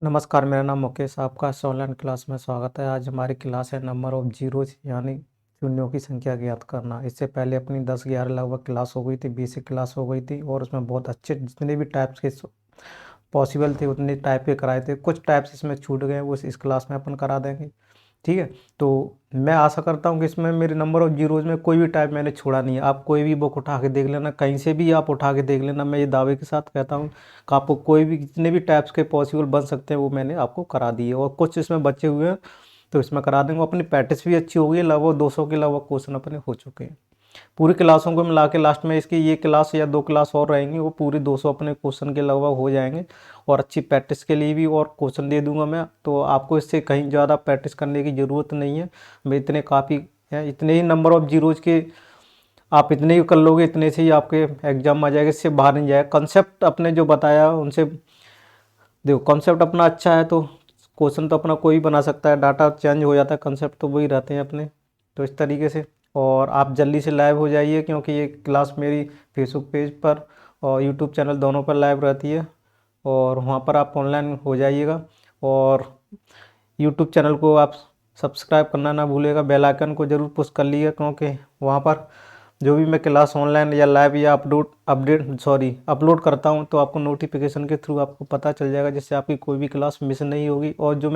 नमस्कार, मेरा नाम मुकेश, आपका इस ऑनलाइन क्लास में स्वागत है। आज हमारी क्लास है नंबर ऑफ जीरोज यानी शून्यों की संख्या ज्ञात करना। इससे पहले अपनी 10-11 लगभग क्लास हो गई थी, बेसिक क्लास हो गई थी और उसमें बहुत अच्छे जितने भी टाइप्स के पॉसिबल थे उतने टाइप के कराए थे। कुछ टाइप्स इसमें छूट गए, वो इस क्लास में अपन करा देंगे। ठीक है, तो मैं आशा करता हूँ कि इसमें मेरे नंबर ऑफ जीरोज में कोई भी टाइप मैंने छोड़ा नहीं है। आप कोई भी बुक उठा के देख लेना, कहीं से भी आप उठा के देख लेना, मैं ये दावे के साथ कहता हूँ कि आपको कोई भी जितने भी टाइप्स के पॉसिबल बन सकते हैं वो मैंने आपको करा दिए और कुछ इसमें बचे हुए हैं तो इसमें करा देंगे। अपनी प्रैक्टिस भी अच्छी हो गई है, लगभग 200 के लगभग क्वेश्चन अपने हो चुके हैं। पूरी क्लासों को मिला के लास्ट में इसकी ये क्लास या 2 क्लास और रहेंगी, वो पूरी 200 अपने क्वेश्चन के लगभग हो जाएंगे। और अच्छी प्रैक्टिस के लिए भी और क्वेश्चन दे दूंगा मैं, तो आपको इससे कहीं ज़्यादा प्रैक्टिस करने की ज़रूरत नहीं है। मैं इतने काफ़ी हैं, इतने ही नंबर ऑफ जीरोज के आप इतने ही कर लोगे, इतने से ही आपके एग्जाम आ जाएगा, इससे बाहर नहीं जाएगा। कंसेप्ट अपने जो बताया उनसे देखो, कॉन्सेप्ट अपना अच्छा है तो क्वेश्चन तो अपना कोई भी बना सकता है, डाटा चेंज हो जाता है, कंसेप्ट तो वही रहते हैं अपने। तो इस तरीके से और आप जल्दी से लाइव हो जाइए, क्योंकि ये क्लास मेरी फेसबुक पेज पर और यूट्यूब चैनल दोनों पर लाइव रहती है और वहाँ पर आप ऑनलाइन हो जाइएगा। और यूट्यूब चैनल को आप सब्सक्राइब करना ना भूलिएगा, बेल आइकन को ज़रूर पुश कर लीजिएगा, क्योंकि वहाँ पर जो भी मैं क्लास ऑनलाइन या लाइव या अपलोड करता हूँ तो आपको नोटिफिकेशन के थ्रू आपको पता चल जाएगा, जिससे आपकी कोई भी क्लास मिस नहीं होगी। और जो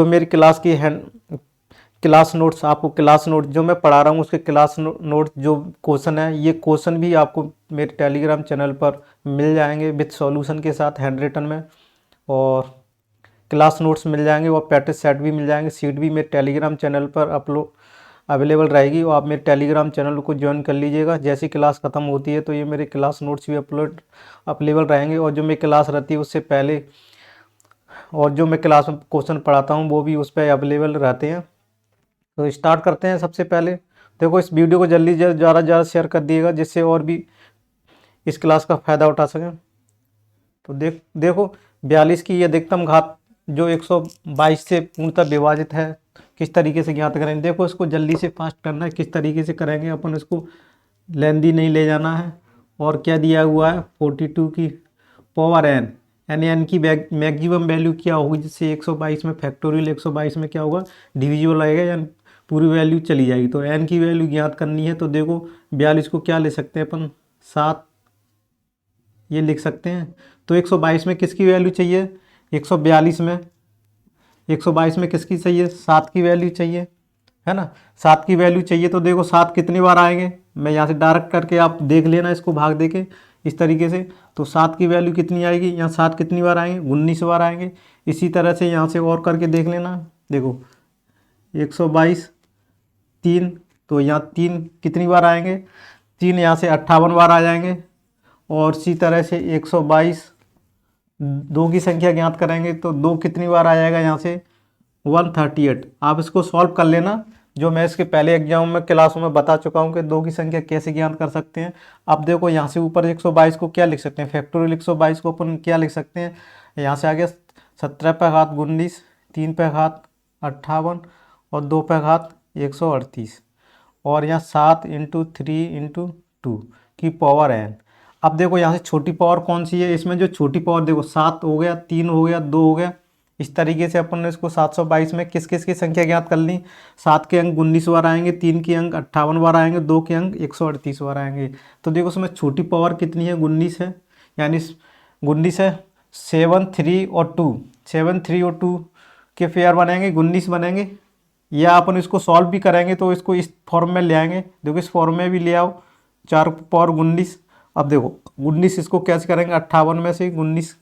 मेरी क्लास की हैंड क्लास नोट्स, आपको क्लास नोट जो मैं पढ़ा रहा हूँ उसके क्लास नोट जो क्वेश्चन है, ये क्वेश्चन भी आपको मेरे टेलीग्राम चैनल पर मिल जाएंगे विद सॉल्यूशन के साथ हैंड रिटन में। और क्लास नोट्स मिल जाएंगे और प्रैक्टिस सेट भी मिल जाएंगे। सीट भी मेरे टेलीग्राम चैनल पर अपलोड अवेलेबल रहेगी और आप मेरे टेलीग्राम चैनल को ज्वाइन कर लीजिएगा। जैसी क्लास ख़त्म होती है तो ये मेरे क्लास नोट्स भी अवेलेबल रहेंगे और जो मेरी क्लास रहती है उससे पहले और जो मैं क्लास में क्वेश्चन पढ़ाता हूँ वो भी उस पर अवेलेबल रहते हैं। तो स्टार्ट करते हैं। सबसे पहले देखो, इस वीडियो को जल्दी ज़्यादा ज़्यादा शेयर कर दिएगा, जिससे और भी इस क्लास का फ़ायदा उठा सकें। तो देखो 42 की अधिकतम घात जो 122 से पूर्णतः विभाजित है, किस तरीके से ज्ञात करेंगे। देखो, इसको जल्दी से फास्ट करना है, किस तरीके से करेंगे अपन, इसको लेंदी नहीं ले जाना है। और क्या दिया हुआ है, 42 की पावर एन, यानी एन की मैक्सिमम वैल्यू क्या होगी, जिससे 122 में फैक्टोरियल 122 में क्या होगा, डिविजिबल आएगा या पूरी वैल्यू चली जाएगी। तो एन की वैल्यू ज्ञात करनी है। तो देखो 42 को क्या ले सकते हैं अपन, 7 ये लिख सकते हैं। तो 122 में किसकी वैल्यू चाहिए, 142 में किसकी चाहिए, 7 की वैल्यू चाहिए, है ना। 7 की वैल्यू चाहिए तो देखो 7 कितनी बार आएंगे, मैं यहाँ से डायरेक्ट करके आप देख लेना इसको भाग दे के इस तरीके से। तो 7 की वैल्यू कितनी आएगी, यहाँ 7 कितनी बार आएंगे, 19 बार आएंगे। इसी तरह से यहाँ से और करके देख लेना। देखो 122 3, तो यहाँ 3 कितनी बार आएंगे, 3 यहाँ से 58 बार आ जाएंगे। और इसी तरह से 122 दो की संख्या ज्ञात करेंगे तो 2 कितनी बार आ जाएगा, यहाँ से 138। आप इसको सॉल्व कर लेना, जो मैं इसके पहले एग्जाम में क्लासों में बता चुका हूँ कि 2 की संख्या कैसे ज्ञात कर सकते हैं। अब देखो यहाँ से ऊपर 122 को क्या लिख सकते हैं, फैक्टोरियल 122 को अपन क्या लिख सकते हैं, यहाँ से आगे 17 पे घात 19, 3 पे घात 58 और 2 पे घात 138 और यहाँ 7 इंटू 3 इंटू 2 की पावर एन। अब देखो यहाँ से छोटी पावर कौन सी है, इसमें जो छोटी पावर देखो 7 हो गया, 3 हो गया, 2 हो गया। इस तरीके से अपन ने इसको 722 में किस किस की संख्या ज्ञात कर ली। 7 के अंक 19 बार आएंगे, 3 के अंक 58 बार आएंगे, 2 के अंक 138 बार आएंगे। तो देखो उसमें छोटी पावर कितनी है, 19 है, यानी 19 है। 7 3 और 2, 7 3 और 2 के पेयर बनेंगे, 19 बनेंगे। या अपन इसको सॉल्व भी करेंगे तो इसको इस फॉर्म में ले आएंगे। देखो इस फॉर्म में भी ले आओ, 4 पावर 19। अब देखो 19 इसको कैसे करेंगे, 58 में से 19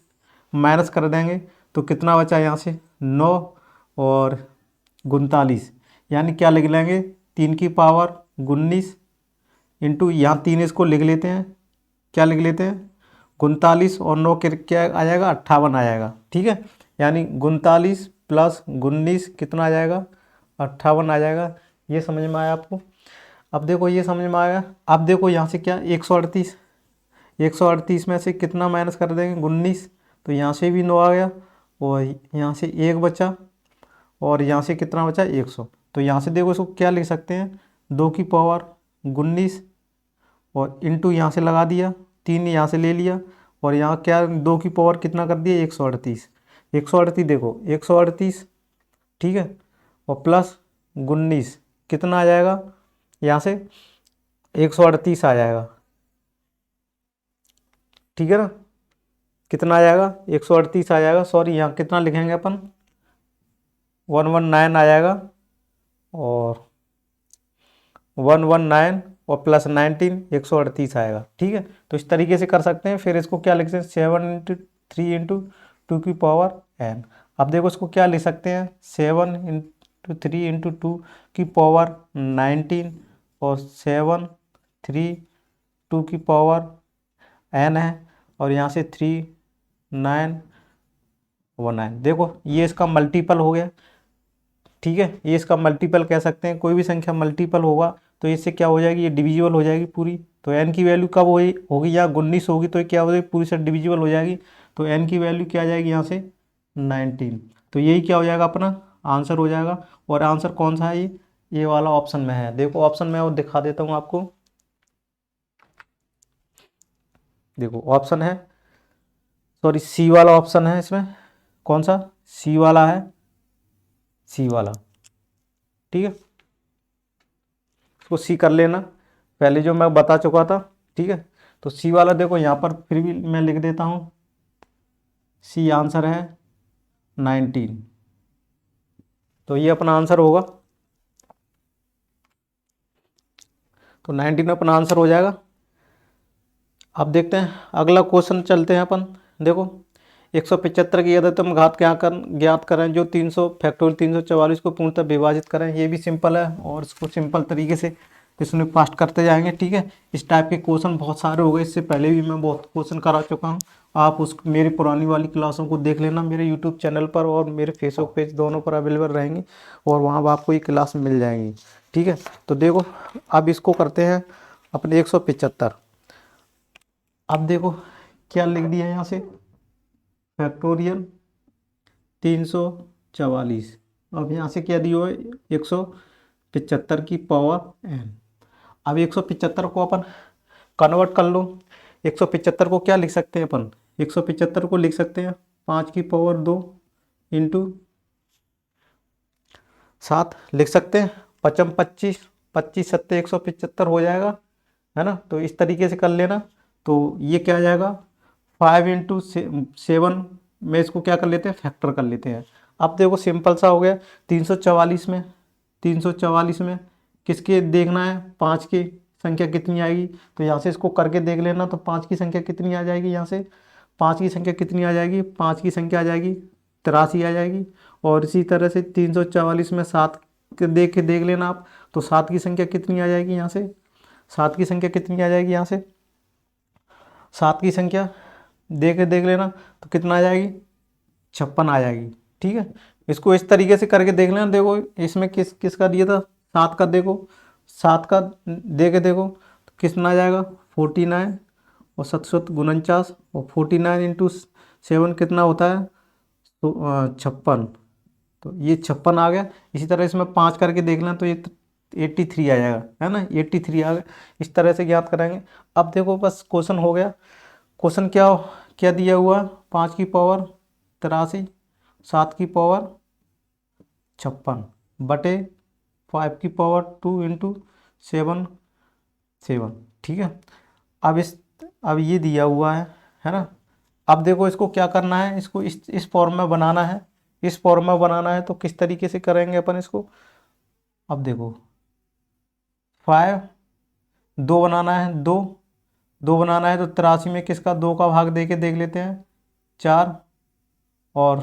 माइनस कर देंगे तो कितना बचा यहाँ से 9 और 39, यानी क्या लिख लेंगे, 3 की पावर 19 इंटू यहाँ 3 इसको लिख लेते हैं, क्या लिख लेते हैं 39 और 9 के क्या आ जाएगा, 58 आ जाएगा। ठीक है, यानी 39 प्लस 19 कितना आ जाएगा, 58 आ जाएगा। ये समझ में आया आपको। अब देखो ये समझ में आया। अब देखो यहाँ से क्या 138 में से कितना माइनस कर देंगे, 19, तो यहाँ से भी 9 आ गया और यहाँ से 1 बचा और यहाँ से कितना बचा 100। तो यहाँ से देखो इसको क्या लिख सकते हैं, 2 की पावर 19 और इंटू यहाँ से लगा दिया, 3 यहाँ से ले लिया और यहाँ क्या 2 की पावर कितना कर दिया 138। 138 देखो 138, ठीक है, और प्लस 19 कितना आ जाएगा यहाँ से 138 आ जाएगा, ठीक है ना। कितना आ जाएगा 138 आ जाएगा, सॉरी यहाँ कितना लिखेंगे अपन 119 आ जाएगा, और 119 और प्लस 19 138 आएगा, ठीक है। तो इस तरीके से कर सकते हैं। फिर इसको क्या लिख सकते हैं 7 × 3 × 2 की पावर n। अब देखो इसको क्या लिख सकते हैं 7 × 3 × 2 की पावर 19, और 7 3 2 की पावर n है, और यहाँ से 3 9 9 देखो ये इसका मल्टीपल हो गया, ठीक है। ये इसका मल्टीपल कह सकते हैं, कोई भी संख्या मल्टीपल होगा तो इससे क्या हो जाएगी, ये डिविजिबल हो जाएगी पूरी। तो n की वैल्यू कब होगी या 19 होगी तो ये क्या हो जाएगी पूरी से डिविजिबल हो जाएगी। तो n की वैल्यू क्या आ जाएगी यहाँ से 19। तो यही क्या हो जाएगा अपना आंसर हो जाएगा। और आंसर कौन सा है ये वाला ऑप्शन में है। देखो ऑप्शन में और दिखा देता हूँ आपको, देखो ऑप्शन है, सॉरी सी वाला ऑप्शन है इसमें। कौन सा सी वाला है, सी वाला, ठीक है। इसको सी कर लेना, पहले जो मैं बता चुका था, ठीक है। तो सी वाला देखो यहाँ पर फिर भी मैं लिख देता हूँ, सी आंसर है 19। तो ये अपना आंसर होगा, तो 19 अपना आंसर हो जाएगा। अब देखते हैं अगला क्वेश्चन चलते हैं अपन। देखो 175 की अधिकतम घात ज्ञात करें जो 300 फैक्टोरियल 344 को पूर्णतः विभाजित करें। ये भी सिंपल है और इसको सिंपल तरीके से इसमें पास्ट करते जाएंगे, ठीक है। इस टाइप के क्वेश्चन बहुत सारे हो गए, इससे पहले भी मैं बहुत क्वेश्चन करा चुका हूँ। आप उस मेरी पुरानी वाली क्लासों को देख लेना, मेरे यूट्यूब चैनल पर और मेरे फेसबुक पेज दोनों पर अवेलेबल रहेंगी, और वहाँ पर आपको ये क्लास मिल जाएंगी, ठीक है। तो देखो अब इसको करते हैं अपने 175। अब देखो क्या लिख दिया है यहाँ से फैक्टोरियल 344। अब यहाँ से क्या दिया है 175 की पावर n। अब 175 को अपन कन्वर्ट कर लो। 175 को क्या लिख सकते हैं अपन 175 को लिख सकते हैं 5 की पावर 2 इंटू 7 लिख सकते हैं, 5 25 25 सत्ते 175 हो जाएगा, है ना। तो इस तरीके से कर लेना। तो ये क्या आ जाएगा 5 × 7 में इसको क्या कर लेते हैं फैक्टर कर लेते हैं। अब देखो सिंपल सा हो गया 344 में किसके देखना है 5 की संख्या कितनी आएगी। तो यहाँ से इसको करके देख लेना। तो 5 की संख्या कितनी आ जाएगी, यहाँ से 5 की संख्या कितनी आ जाएगी, 5 की संख्या आ जाएगी 83 आ जाएगी। और इसी तरह से 344 में 7 के देख लेना आप। तो 7 की संख्या कितनी आ जाएगी यहाँ से, 7 की संख्या कितनी आ जाएगी यहाँ से, 7 की संख्या देख लेना। तो कितना आ जाएगी 56 आ जाएगी, ठीक है। इसको इस तरीके से करके देख लेना। देखो इसमें किसका दिया था 7 का, देखो 7 का दे के देखो तो कितना आ जाएगा 49 और 7 49 और 49 इंटू 7 कितना होता है तो 56। तो ये 56 आ गया। इसी तरह इसमें 5 करके देख लें तो ये 83 आ जाएगा, है ना, 83 आ गया। इस तरह से ज्ञात करेंगे। अब देखो बस क्वेश्चन हो गया। क्वेश्चन क्या क्या दिया हुआ 5 की पावर 83 7 की पावर 56 बटे 5 की पावर 2 इंटू 7 7, ठीक है। अब ये दिया हुआ है ना। अब देखो इसको क्या करना है, इसको इस फॉर्म में बनाना है। इस फॉर्म में बनाना है तो किस तरीके से करेंगे अपन इसको। अब देखो 5 2 बनाना है, दो बनाना है तो 83 में किसका 2 का भाग दे के देख लेते हैं 4 और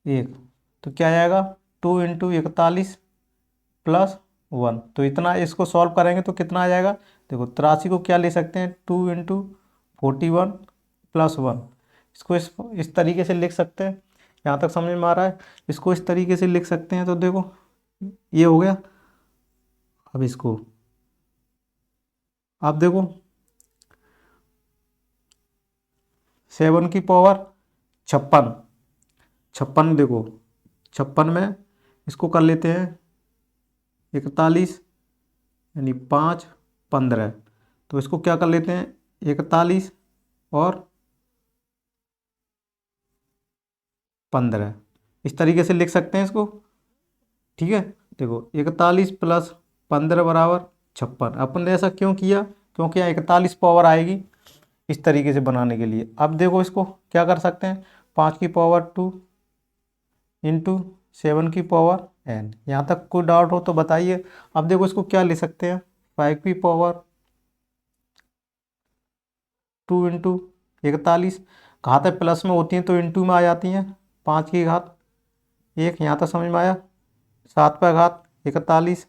1। तो क्या आएगा 2 इंटू 41 प्लस 1। तो इतना इसको सॉल्व करेंगे तो कितना आ जाएगा। देखो 83 को क्या ले सकते हैं 2 इंटू 41 प्लस 1। इसको इस तरीके से लिख सकते हैं। यहाँ तक समझ में आ रहा है। इसको इस तरीके से लिख सकते हैं। तो देखो ये हो गया। अब इसको आप देखो 7 की पावर 56 56 देखो 56 में इसको कर लेते हैं 41 यानी 5 15। तो इसको क्या कर लेते हैं 41 और 15, इस तरीके से लिख सकते हैं इसको। ठीक है, देखो 41 प्लस 15 बराबर 56। अपन ने ऐसा क्यों किया, क्योंकि यहाँ 41 पावर आएगी इस तरीके से बनाने के लिए। अब देखो इसको क्या कर सकते हैं, 5 की पावर 2 इंटू 7 की पावर n। यहाँ तक कोई डाउट हो तो बताइए। अब देखो इसको क्या ले सकते हैं, 5 की पावर 2 इंटू 41, घातें प्लस में होती हैं तो इंटू में आ जाती हैं, 5 की घात 1, यहाँ तक समझ में आया। 7 पर घात 41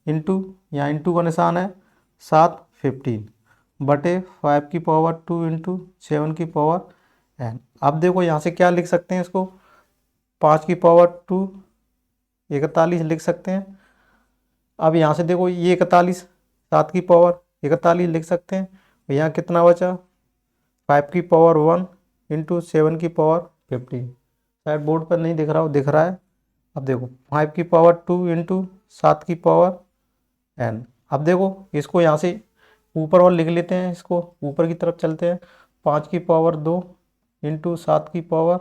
इंटू, यहाँ इंटू का निशान है, 7 15 बटे 5 की पावर 2 इंटू 7 की पावर n। अब देखो यहाँ से क्या लिख सकते हैं इसको, 5 की पावर 2 41 लिख सकते हैं। अब यहाँ से देखो ये 41, 7 की पावर 41 लिख सकते हैं। यहाँ कितना बचा, 5 की पावर 1 इंटू 7 की पावर 15। शायद बोर्ड पर नहीं दिख रहा हो, दिख रहा है। अब देखो 5 की पावर 2 इंटू 7 की पावर n। अब देखो इसको यहाँ से ऊपर और लिख लेते हैं, इसको ऊपर की तरफ चलते हैं। 5 की पावर 2 इंटू 7 की पावर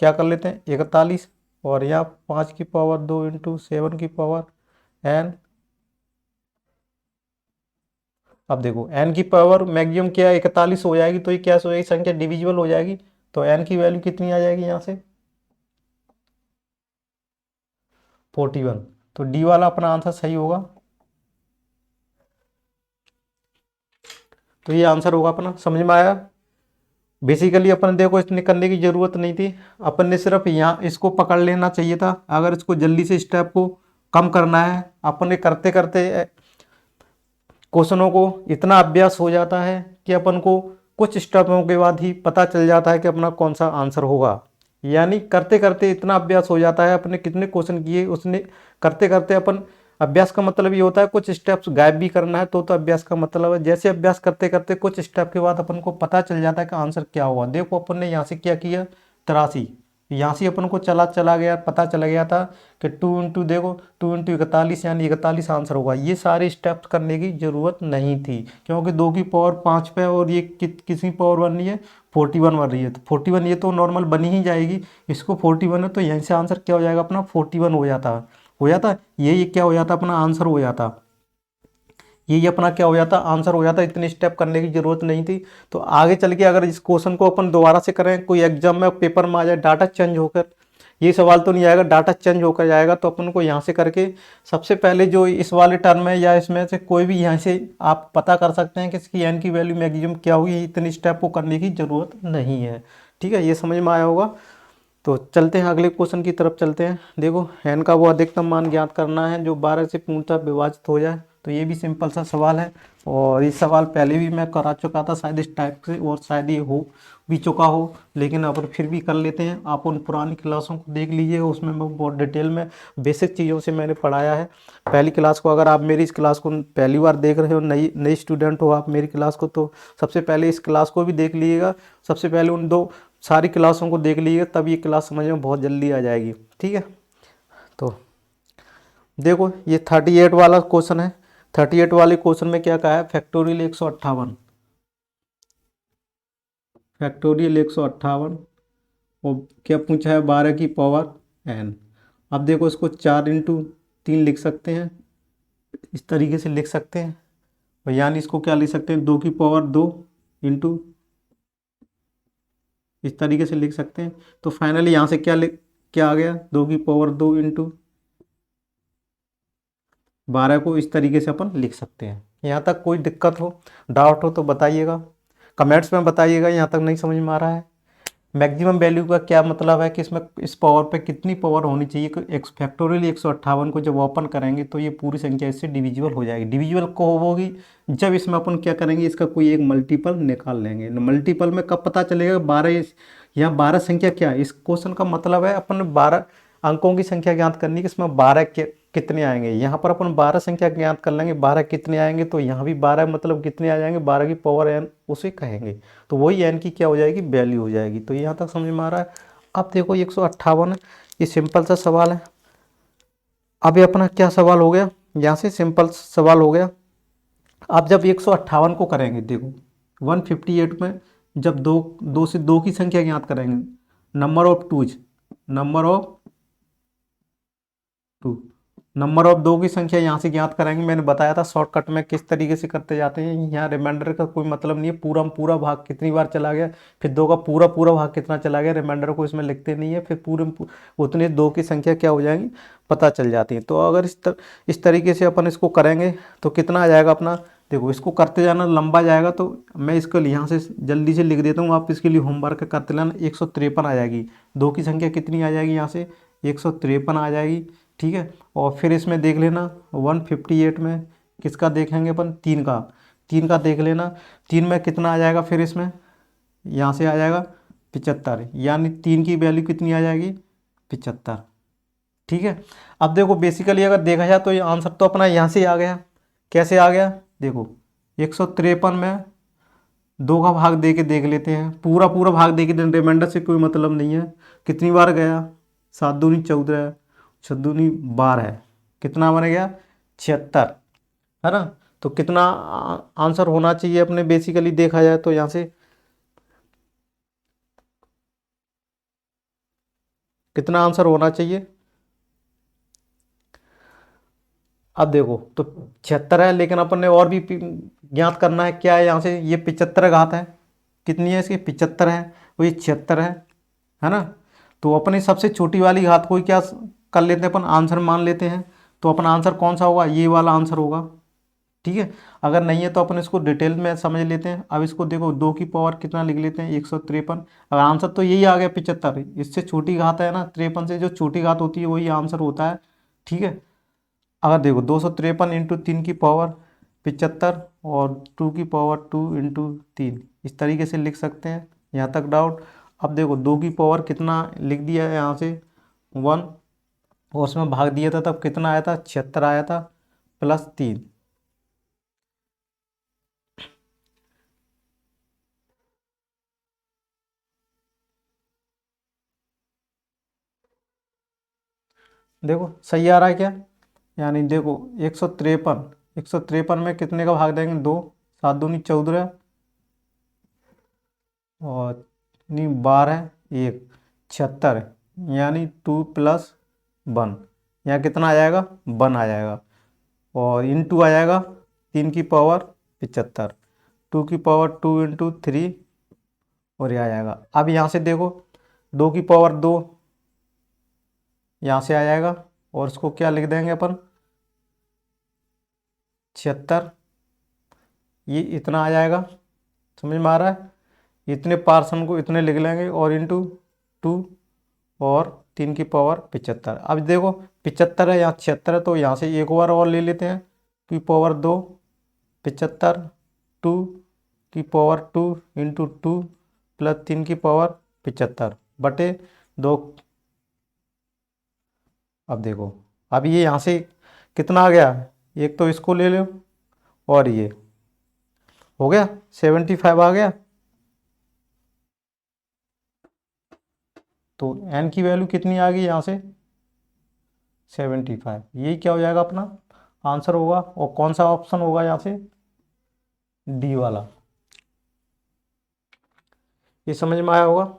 क्या कर लेते हैं 41, और यहाँ 5 की पावर 2 इंटू 7 की पावर n। अब देखो n की पावर मैक्सिमम क्या है 41 हो जाएगी, तो ये क्या हो जाएगी, संख्या डिविजिबल हो जाएगी। तो n की वैल्यू कितनी आ जाएगी यहाँ से 41। तो डी वाला अपना आंसर सही होगा। तो ये आंसर होगा अपना, समझ में आया। बेसिकली अपन देखो इतने करने की जरूरत नहीं थी, अपन ने सिर्फ यहाँ इसको पकड़ लेना चाहिए था। अगर इसको जल्दी से स्टेप को कम करना है, अपन ने करते करते क्वेश्चनों को इतना अभ्यास हो जाता है कि अपन को कुछ स्टेपों के बाद ही पता चल जाता है कि अपना कौन सा आंसर होगा। यानी करते करते इतना अभ्यास हो जाता है, अपने कितने क्वेश्चन किए उसने करते करते अपन, अभ्यास का मतलब ये होता है कुछ स्टेप्स गायब भी करना है, तो अभ्यास का मतलब है। जैसे अभ्यास करते करते कुछ स्टेप के बाद अपन को पता चल जाता है कि आंसर क्या हुआ। देखो अपन ने यहाँ से क्या किया, 83, यहाँ से अपन को चला चला गया, पता चला गया था कि 2 इंटू, देखो 2 इंटू 41 यानी 41 आंसर होगा। ये सारे स्टेप्स करने की जरूरत नहीं थी, क्योंकि 2 की पावर 5 पे और ये किसी पावर बन रही है 41 बन रही है। तो 41 ये तो नॉर्मल बनी ही जाएगी, इसको 41 है तो यहीं से आंसर क्या हो जाएगा अपना 41 हो जाता। ये क्या हो जाता अपना आंसर हो जाता, ये अपना क्या हो जाता आंसर हो जाता। इतने स्टेप करने की जरूरत नहीं थी। तो आगे चल के अगर इस क्वेश्चन को अपन दोबारा से करें, कोई एग्जाम में पेपर में आ जाए डाटा चेंज होकर, ये सवाल तो नहीं आएगा, डाटा चेंज होकर जाएगा, तो अपन को यहाँ से करके सबसे पहले जो इस वाले टर्म है या इसमें से कोई भी यहाँ से आप पता कर सकते हैं कि इसकी एन की वैल्यू मैक्सिमम क्या होगी। इतने स्टेप को करने की जरूरत नहीं है। ठीक है, ये समझ में आया होगा। तो चलते हैं अगले क्वेश्चन की तरफ चलते हैं। देखो एन का वो अधिकतम मान ज्ञात करना है जो 12 से पूर्णतः विभाजित हो जाए। तो ये भी सिंपल सा सवाल है, और ये सवाल पहले भी मैं करा चुका था शायद इस टाइप से, और शायद ये हो भी चुका हो, लेकिन अब फिर भी कर लेते हैं। आप उन पुरानी क्लासों को देख लीजिए, उसमें मैं बहुत डिटेल में बेसिक चीज़ों से मैंने पढ़ाया है। पहली क्लास को अगर आप मेरी इस क्लास को पहली बार देख रहे हो, नई नई स्टूडेंट हो आप मेरी क्लास को, तो सबसे पहले इस क्लास को भी देख लीजिएगा। सबसे पहले उन दो सारी क्लासों को देख लीजिए, तब ये क्लास समझ में बहुत जल्दी आ जाएगी। ठीक है, तो देखो ये 38 वाला क्वेश्चन है। 38 वाले क्वेश्चन में क्या कहा है, फैक्टोरियल 158, फैक्टोरियल 158, और क्या पूछा है 12 की पावर n। अब देखो इसको 4 इंटू 3 लिख सकते हैं, इस तरीके से लिख सकते हैं। और यानी इसको क्या लिख सकते हैं, 2 की पावर 2 इंटू, इस तरीके से लिख सकते हैं। तो फाइनली यहाँ से क्या आ गया, 2 की पावर 2 इंटू 12 को इस तरीके से अपन लिख सकते हैं। यहाँ तक कोई दिक्कत हो, डाउट हो तो बताइएगा, कमेंट्स में बताइएगा। यहाँ तक नहीं समझ में आ रहा है। मैक्सिमम वैल्यू का क्या मतलब है कि इसमें इस पावर पे कितनी पावर होनी चाहिए कि एक फैक्टोरियल 158 को जब ओपन करेंगे तो ये पूरी संख्या इससे डिविजिबल हो जाएगी। डिविजिबल को होगी जब इसमें अपन क्या करेंगे, इसका कोई एक मल्टीपल निकाल लेंगे। मल्टीपल में कब पता चलेगा 12, यहाँ 12 संख्या क्या है, इस क्वेश्चन का मतलब है अपन 12 अंकों की संख्या ज्ञात करनी है कि इसमें 12 कितने आएंगे। यहाँ पर अपन 12 संख्या ज्ञात कर लेंगे, 12 कितने आएंगे, तो यहाँ भी 12 मतलब कितने आ जाएंगे, 12 की पावर n उसे कहेंगे। तो वही n की क्या हो जाएगी, वैल्यू हो जाएगी। तो यहाँ तक समझ में आ रहा है। अब देखो 158 है, ये सिंपल सा सवाल है। अब ये अपना क्या सवाल हो गया, यहाँ से सिंपल सवाल हो गया। अब जब 158 को करेंगे, देखो 158 में जब दो दो से दो की संख्या ज्ञात करेंगे, number of twos, number of two, number of दो की संख्या यहाँ से ज्ञात करेंगे। मैंने बताया था शॉर्टकट में किस तरीके से करते जाते हैं। यहाँ रिमाइंडर का कोई मतलब नहीं है, पूरा पूरा भाग कितनी बार चला गया, फिर दो का पूरा पूरा भाग कितना चला गया, रिमाइंडर को इसमें लिखते नहीं है, फिर पूरे उतने दो की संख्या क्या हो जाएंगी पता चल जाती है। तो अगर इस तरीके से अपन इसको करेंगे तो कितना आ जाएगा अपना, देखो इसको करते जाना लंबा जाएगा, तो मैं इसको यहाँ से जल्दी से लिख देता हूँ, आप इसके लिए होमवर्क करते रहना। 153 आ जाएगी, दो की संख्या कितनी आ जाएगी यहाँ से 153 आ जाएगी, ठीक है। और फिर इसमें देख लेना 158 में किसका देखेंगे अपन, तीन का देख लेना, तीन में कितना आ जाएगा, फिर इसमें यहाँ से आ जाएगा 75, यानी तीन की वैल्यू कितनी आ जाएगी 75, ठीक है। अब देखो बेसिकली अगर देखा जाए तो ये आंसर तो अपना यहाँ से ही आ गया। कैसे आ गया, देखो 153 में दो का भाग दे के देख लेते हैं, पूरा पूरा भाग दे के रिमाइंडर से कोई मतलब नहीं है। कितनी बार गया, 7 दूनी 14, 6 दूनी 12, कितना बन गया 76, है ना। तो कितना आंसर होना चाहिए अपने बेसिकली देखा जाए तो यहाँ से कितना आंसर होना चाहिए। अब देखो तो 76 है, लेकिन अपन ने और भी ज्ञात करना है, क्या है यहाँ से, ये 75 घात है, कितनी है इसकी 75 है, वो ये 76 है ना। तो अपने सबसे छोटी वाली घात को ही क्या कर लेते हैं अपन, आंसर मान लेते हैं। तो अपना आंसर कौन सा होगा, ये वाला आंसर होगा, ठीक है। अगर नहीं है तो अपन इसको डिटेल में समझ लेते हैं। अब इसको देखो दो की पावर कितना लिख लेते हैं 153, अगर आंसर तो यही आ गया 75, इससे छोटी घात है ना, 53 से जो छोटी घात होती है वही आंसर होता है, ठीक है। अगर देखो 253 इंटू 3 की पावर 75 और 2 की पावर 2 इंटू 3, इस तरीके से लिख सकते हैं, यहाँ तक डाउट। अब देखो दो की पावर कितना लिख दिया है यहाँ से 1, और उसमें भाग दिया था तब कितना आया था 76 आया था, प्लस 3, देखो सही आ रहा है क्या। यानी देखो 153 में कितने का भाग देंगे, दो, 7 दूनी 14, और नहीं 12, एक 76, यानी 2 प्लस 1, यहाँ कितना आ जाएगा 1 आ जाएगा, और इंटू आ जाएगा 3 की पावर 75, 2 की पावर 2 इंटू 3, और ये आ जाएगा। अब यहाँ से देखो 2 की पावर 2 यहाँ से आ जाएगा, और इसको क्या लिख देंगे अपन 76, ये इतना आ जाएगा, समझ में आ रहा है। इतने पार्सन को इतने लिख लेंगे, और इंटू 2, और 3 की पावर 75। अब देखो 75 है, यहाँ 76 है, तो यहाँ से एक बार और ले लेते हैं, की पावर 2, 75, 2 की पावर 2 इंटू 2 प्लस 3 की पावर 75 बटे 2। अब देखो, अब ये यहाँ से कितना आ गया, एक तो इसको ले लो, और ये हो गया 75 आ गया। तो एन की वैल्यू कितनी आ गई यहाँ से 75, यही क्या हो जाएगा अपना आंसर होगा। और कौन सा ऑप्शन होगा यहाँ से, डी वाला। ये समझ में आया होगा,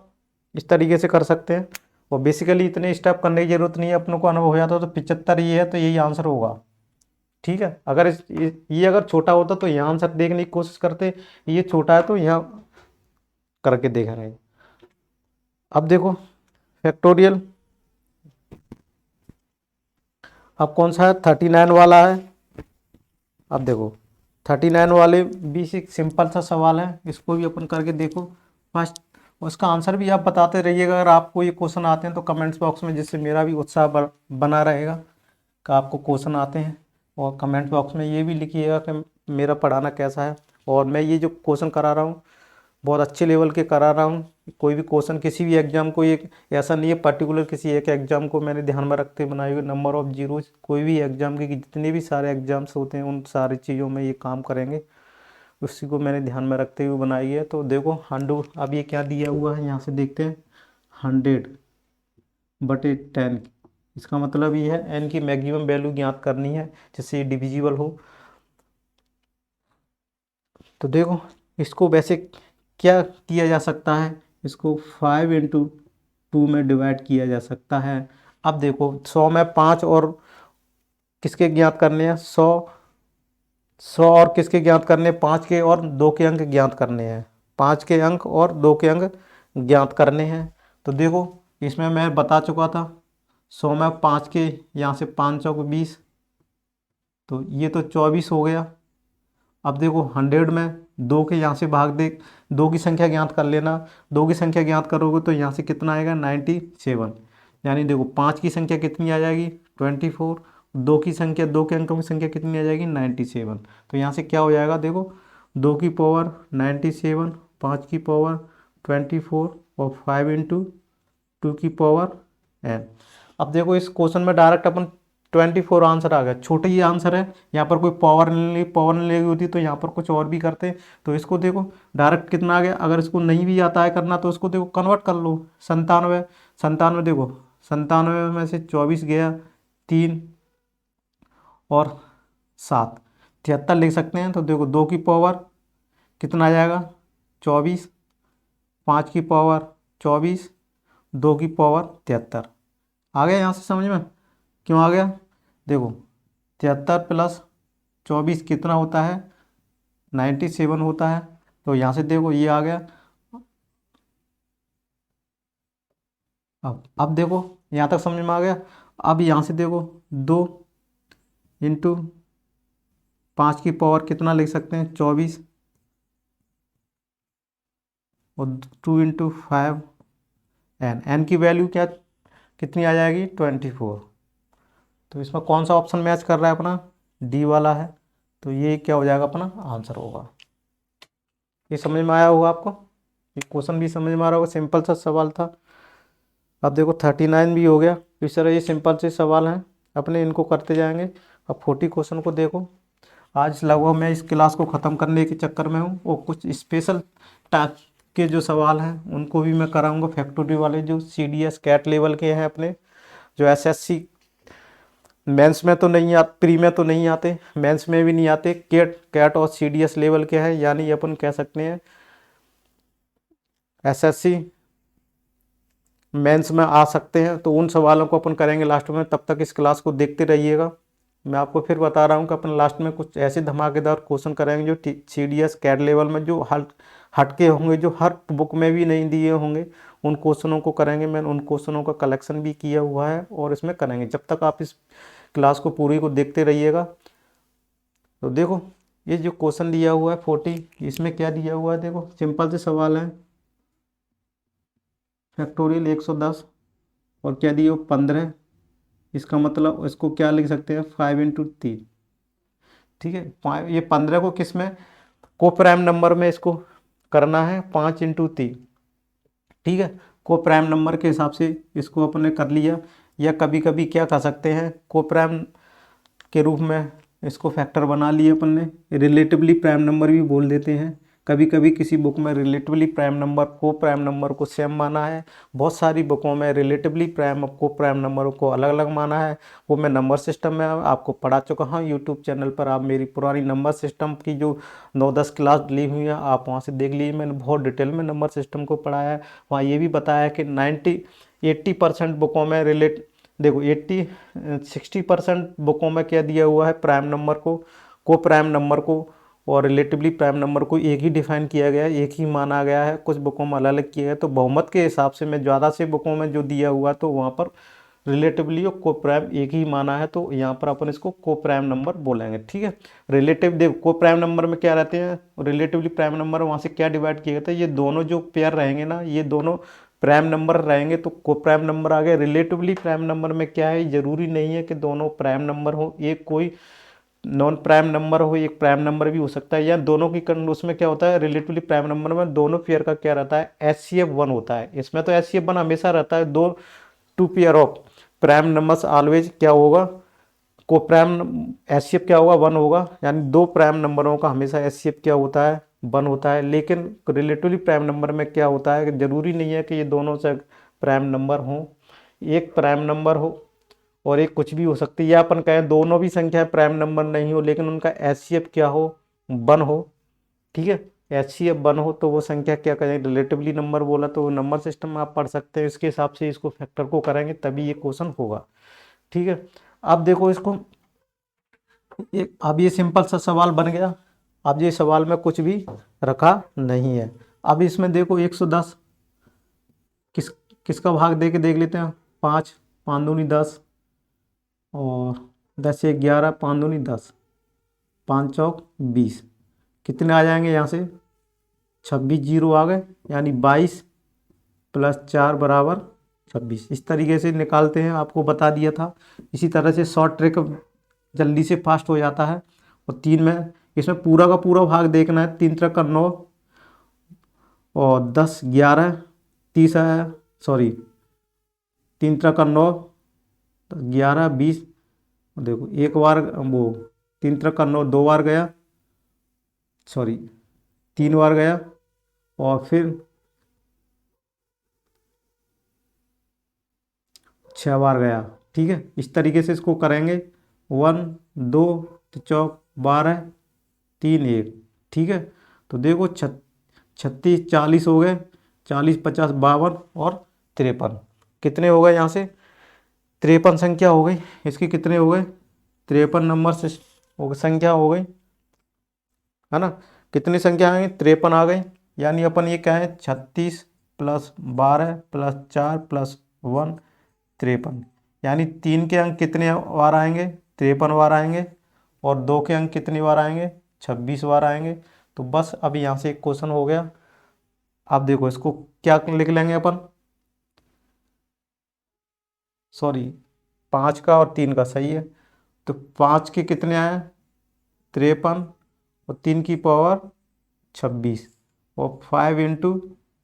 इस तरीके से कर सकते हैं। और बेसिकली इतने स्टेप करने की जरूरत नहीं है, अपनों को अनुभव हो जाता तो 75 ये है, तो यही आंसर होगा, ठीक है। अगर ये अगर छोटा होता तो यहाँ आंसर देखने की कोशिश करते, ये छोटा है तो यहाँ करके देख रहे हैं। अब देखो फैक्टोरियल, अब कौन सा है 39 वाला है। अब देखो 39 वाले भी सिंपल सा सवाल है, इसको भी अपन करके देखो फर्स्ट, उसका आंसर भी आप बताते रहिएगा। अगर आपको ये क्वेश्चन आते हैं तो कमेंट्स बॉक्स में, जिससे मेरा भी उत्साह बना रहेगा कि आपको क्वेश्चन आते हैं। और कमेंट बॉक्स में ये भी लिखिएगा कि मेरा पढ़ाना कैसा है, और मैं ये जो क्वेश्चन करा रहा हूँ बहुत अच्छे लेवल के करा रहा हूँ। कोई भी क्वेश्चन किसी भी एग्जाम को, एक ऐसा नहीं है पर्टिकुलर किसी एक एग्जाम को मैंने ध्यान में रखते बनाई हुई नंबर ऑफ जीरोज, कोई भी एग्जाम के जितने भी सारे एग्जाम्स होते हैं उन सारी चीज़ों में ये काम करेंगे, उसी को मैंने ध्यान में रखते हुए बनाई है। तो देखो 100, अब ये क्या दिया हुआ है यहाँ से देखते हैं, 100/10, इसका मतलब ये है एन की मैक्सिमम वैल्यू ज्ञात करनी है जिससे ये डिविजिबल हो। तो देखो इसको वैसे क्या किया जा सकता है, इसको 5 × 2 में डिवाइड किया जा सकता है। अब देखो 100 में 5 और किसके ज्ञात करने हैं, 100 और किसके ज्ञात करने हैं, 5 के और 2 के अंक ज्ञात करने हैं, 5 के अंक और 2 के अंक ज्ञात करने हैं। तो देखो इसमें मैं बता चुका था, 100 में 5 के, यहाँ से 5 चौक 20, तो ये तो 24 हो गया। अब देखो 100 में 2 के यहाँ से भाग दे, 2 की संख्या ज्ञात कर लेना, 2 की संख्या ज्ञात करोगे तो यहाँ से कितना आएगा 97, यानी देखो 5 की संख्या कितनी आ जाएगी 24, 2 की संख्या, 2 के अंकों की संख्या कितनी आ जाएगी 97। तो यहाँ से क्या हो जाएगा, देखो 2 की पावर 97, 5 की पावर 24 और 5 × 2 की पावर n। अब देखो इस क्वेश्चन में डायरेक्ट अपन 24 आंसर आ गया, छोटे ही आंसर है, यहाँ पर कोई पावर नहीं लगी होती तो यहाँ पर कुछ और भी करते। तो इसको देखो डायरेक्ट कितना आ गया, अगर इसको नहीं भी आता है करना तो इसको देखो कन्वर्ट कर लो, 97, 97 देखो 97 में से 24 गया 3 और 7, 73 लिख सकते हैं। तो देखो 2 की पावर कितना आ जाएगा 24, 5 की पावर 24, 2 की पावर 73। आ गया यहाँ से समझ में, क्यों आ गया, देखो 73 प्लस 24 कितना होता है 97 होता है। तो यहाँ से देखो ये आ गया। अब देखो यहाँ तक समझ में आ गया। अब यहाँ से देखो 2 × 5 की पावर कितना लिख सकते हैं 24, और 2 × 5 n की वैल्यू क्या कितनी आ जाएगी 24। तो इसमें कौन सा ऑप्शन मैच कर रहा है अपना, डी वाला है। तो ये क्या हो जाएगा अपना आंसर होगा। ये समझ में आया होगा आपको, ये क्वेश्चन भी समझ में आ रहा होगा, सिंपल सा सवाल था। अब देखो 39 भी हो गया। इस तरह ये सिंपल से सवाल हैं अपने, इनको करते जाएंगे। अब 40 क्वेश्चन को देखो। आज लगभग मैं इस क्लास को ख़त्म करने के चक्कर में हूँ, और कुछ स्पेशल टाइप के जो सवाल हैं उनको भी मैं कराऊंगा, फैक्टोरियल वाले जो CDS कैट लेवल के हैं अपने, जो SSC मेंस में तो नहीं आते, प्री में तो नहीं आते, मेंस में भी नहीं आते, कैट और CDS लेवल के हैं, यानी अपन कह सकते हैं SSC मेंस में आ सकते हैं। तो उन सवालों को अपन करेंगे लास्ट में, तब तक इस क्लास को देखते रहिएगा। मैं आपको फिर बता रहा हूँ कि अपन लास्ट में कुछ ऐसे धमाकेदार क्वेश्चन करेंगे जो CDS कैट लेवल में जो हटके होंगे, जो हर बुक में भी नहीं दिए होंगे, उन क्वेश्चनों को करेंगे। मैंने उन क्वेश्चनों का कलेक्शन भी किया हुआ है और इसमें करेंगे। जब तक आप इस क्लास को पूरी को देखते रहिएगा। तो देखो ये जो क्वेश्चन दिया हुआ है 40, इसमें क्या दिया हुआ है, देखो सिंपल से सवाल है, फैक्टोरियल 110 और क्या दिया 15, इसका मतलब इसको क्या लिख सकते हैं 5 × 3। ठीक है, ये 15 को किस में, को प्राइम नंबर में इसको करना है 5 × 3। ठीक है, को प्राइम नंबर के हिसाब से इसको अपने कर लिया, या कभी कभी क्या कर सकते हैं को प्राइम के रूप में इसको फैक्टर बना लिए अपन ने, रिलेटिवली प्राइम नंबर भी बोल देते हैं। कभी कभी किसी बुक में रिलेटिवली प्राइम नंबर को प्राइम नंबर को सेम माना है, बहुत सारी बुकों में रिलेटिवली प्राइम को प्राइम नंबर को अलग अलग माना है। वो मैं नंबर सिस्टम में आपको पढ़ा चुका हूँ यूट्यूब चैनल पर। आप मेरी पुरानी नंबर सिस्टम की जो 9-10 क्लास ली हुई है आप वहाँ से देख लीजिए, मैंने बहुत डिटेल में नंबर सिस्टम को पढ़ाया है। वहाँ ये भी बताया है कि 80% बुकों में देखो 60% बुकों में क्या दिया हुआ है, प्राइम नंबर को प्राइम नंबर को और रिलेटिवली प्राइम नंबर को एक ही डिफाइन किया गया है, एक ही माना गया है। कुछ बुकों में अलग अलग किया गया। तो बहुमत के हिसाब से मैं ज़्यादा से बुकों में जो दिया हुआ तो वहाँ पर रिलेटिवली और को प्राइम एक ही माना है, तो यहाँ पर अपन इसको को प्राइम नंबर बोलेंगे। ठीक है, रिलेटिव देखो को प्राइम नंबर में क्या रहते हैं, रिलेटिवली प्राइम नंबर वहाँ से क्या डिवाइड किया गया था, ये दोनों जो पेयर रहेंगे ना, ये दोनों प्राइम नंबर रहेंगे तो को प्राइम नंबर आ गए। रिलेटिवली प्राइम नंबर में क्या है, जरूरी नहीं है कि दोनों प्राइम नंबर हो, एक कोई नॉन प्राइम नंबर हो, एक प्राइम नंबर भी हो सकता है, या दोनों की उसमें क्या होता है रिलेटिवली प्राइम नंबर में दोनों पेयर का क्या रहता है HCF 1 होता है। इसमें तो HCF 1 हमेशा रहता है, two pair of prime numbers always क्या होगा, को प्राइम HCF क्या होगा 1 होगा, यानी दो प्राइम नंबरों का हमेशा HCF क्या होता है 1 होता है। लेकिन रिलेटिवली प्राइम नंबर में क्या होता है कि जरूरी नहीं है कि ये दोनों से प्राइम नंबर हो, एक प्राइम नंबर हो और एक कुछ भी हो सकती है, या अपन कहें दोनों भी संख्या प्राइम नंबर नहीं हो लेकिन उनका HCF क्या हो 1 हो। ठीक है, HCF 1 हो तो वो संख्या क्या करें, रिलेटिवली नंबर बोला तो नंबर सिस्टम आप पढ़ सकते हैं, इसके हिसाब से इसको फैक्टर को करेंगे तभी ये क्वेश्चन होगा। ठीक है, अब देखो इसको, अब ये सिंपल सा सवाल बन गया। अब ये सवाल में कुछ भी रखा नहीं है। अब इसमें देखो 110 किस किसका भाग दे के देख लेते हैं। 5, 5 दूनी 10, और 10 से 11, 5 दूनी 10, 5 चौक 20, कितने आ जाएंगे यहाँ से, 26 जीरो आ गए, यानी 22 प्लस 4 बराबर 26। इस तरीके से निकालते हैं, आपको बता दिया था। इसी तरह से शॉर्ट ट्रिक जल्दी से फास्ट हो जाता है। और 3 में इसमें पूरा का पूरा भाग देखना है। 3 त्रिक 9, और 10 11 30 है, सॉरी 3 त्रिक 9, 11 20, देखो एक बार वो 3 त्रिक 9 2 बार गया, सॉरी 3 बार गया, और फिर 6 बार गया। ठीक है, इस तरीके से इसको करेंगे। 1 2 तो चौक 12, 3 1। ठीक है, तो देखो 36 40 हो गए, 40 50 52 और 53, कितने हो गए यहाँ से, 53 संख्या हो गई। इसकी कितने हो गए, 53 नंबर से संख्या हो गई, है ना। कितनी संख्या आ गई, 53 आ गई। यानी अपन ये क्या है, 36 प्लस 12 प्लस 4 प्लस 1, 53। यानी 3 के अंक कितने बार आएंगे, 53 बार आएंगे, और 2 के अंक कितनी बार आएंगे, 26 बार आएंगे। तो बस अभी यहाँ से एक क्वेश्चन हो गया। अब देखो इसको क्या लिख लेंगे अपन, सॉरी 5 का और 3 का सही है। तो 5 के कितने आए, 53, और 3 की पावर 26, और 5 इंटू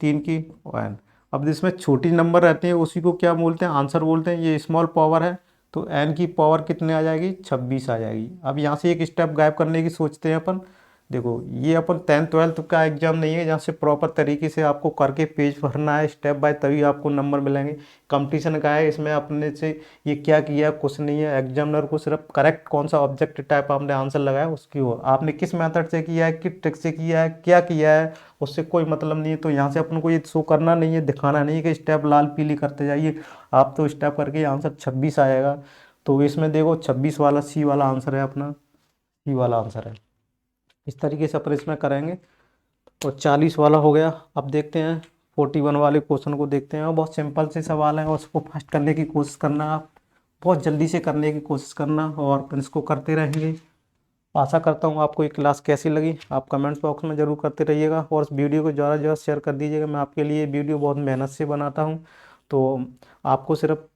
3 की 1। अब इसमें छोटी नंबर रहते हैं उसी को क्या बोलते हैं, आंसर बोलते हैं। ये स्मॉल पावर है, तो n की पावर कितने आ जाएगी, 26 आ जाएगी। अब यहाँ से एक स्टेप गायब करने की सोचते हैं अपन। देखो ये अपन 10th 12th का एग्जाम नहीं है जहाँ से प्रॉपर तरीके से आपको करके पेज भरना है स्टेप बाय, तभी आपको नंबर मिलेंगे। कंपटीशन का है, इसमें अपने से ये क्या किया है कुछ नहीं है। एग्जामिनर को सिर्फ करेक्ट कौन सा ऑब्जेक्ट टाइप आपने आंसर लगाया उसकी हो, आपने किस मेथड से किया है, किस ट्रिक से किया है, क्या किया है, उससे कोई मतलब नहीं है। तो यहाँ से अपन को ये शो करना नहीं है, दिखाना नहीं है कि स्टेप लाल पीली करते जाइए। आप तो स्टेप करके आंसर 26 आएगा। तो इसमें देखो 26 वाला सी वाला आंसर है अपना, सी वाला आंसर है। इस तरीके से अपन इसमें करेंगे। और 40 वाला हो गया। अब देखते हैं 41 वाले क्वेश्चन को देखते हैं। और बहुत सिंपल से सवाल है, और उसको फर्स्ट करने की कोशिश करना, आप बहुत जल्दी से करने की कोशिश करना, और अपन इसको करते रहेंगे। आशा करता हूँ आपको ये क्लास कैसी लगी, आप कमेंट्स बॉक्स में ज़रूर करते रहिएगा, और इस वीडियो को ज़्यादा से ज़्यादा शेयर कर दीजिएगा। मैं आपके लिए ये वीडियो बहुत मेहनत से बनाता हूँ। तो आपको सिर्फ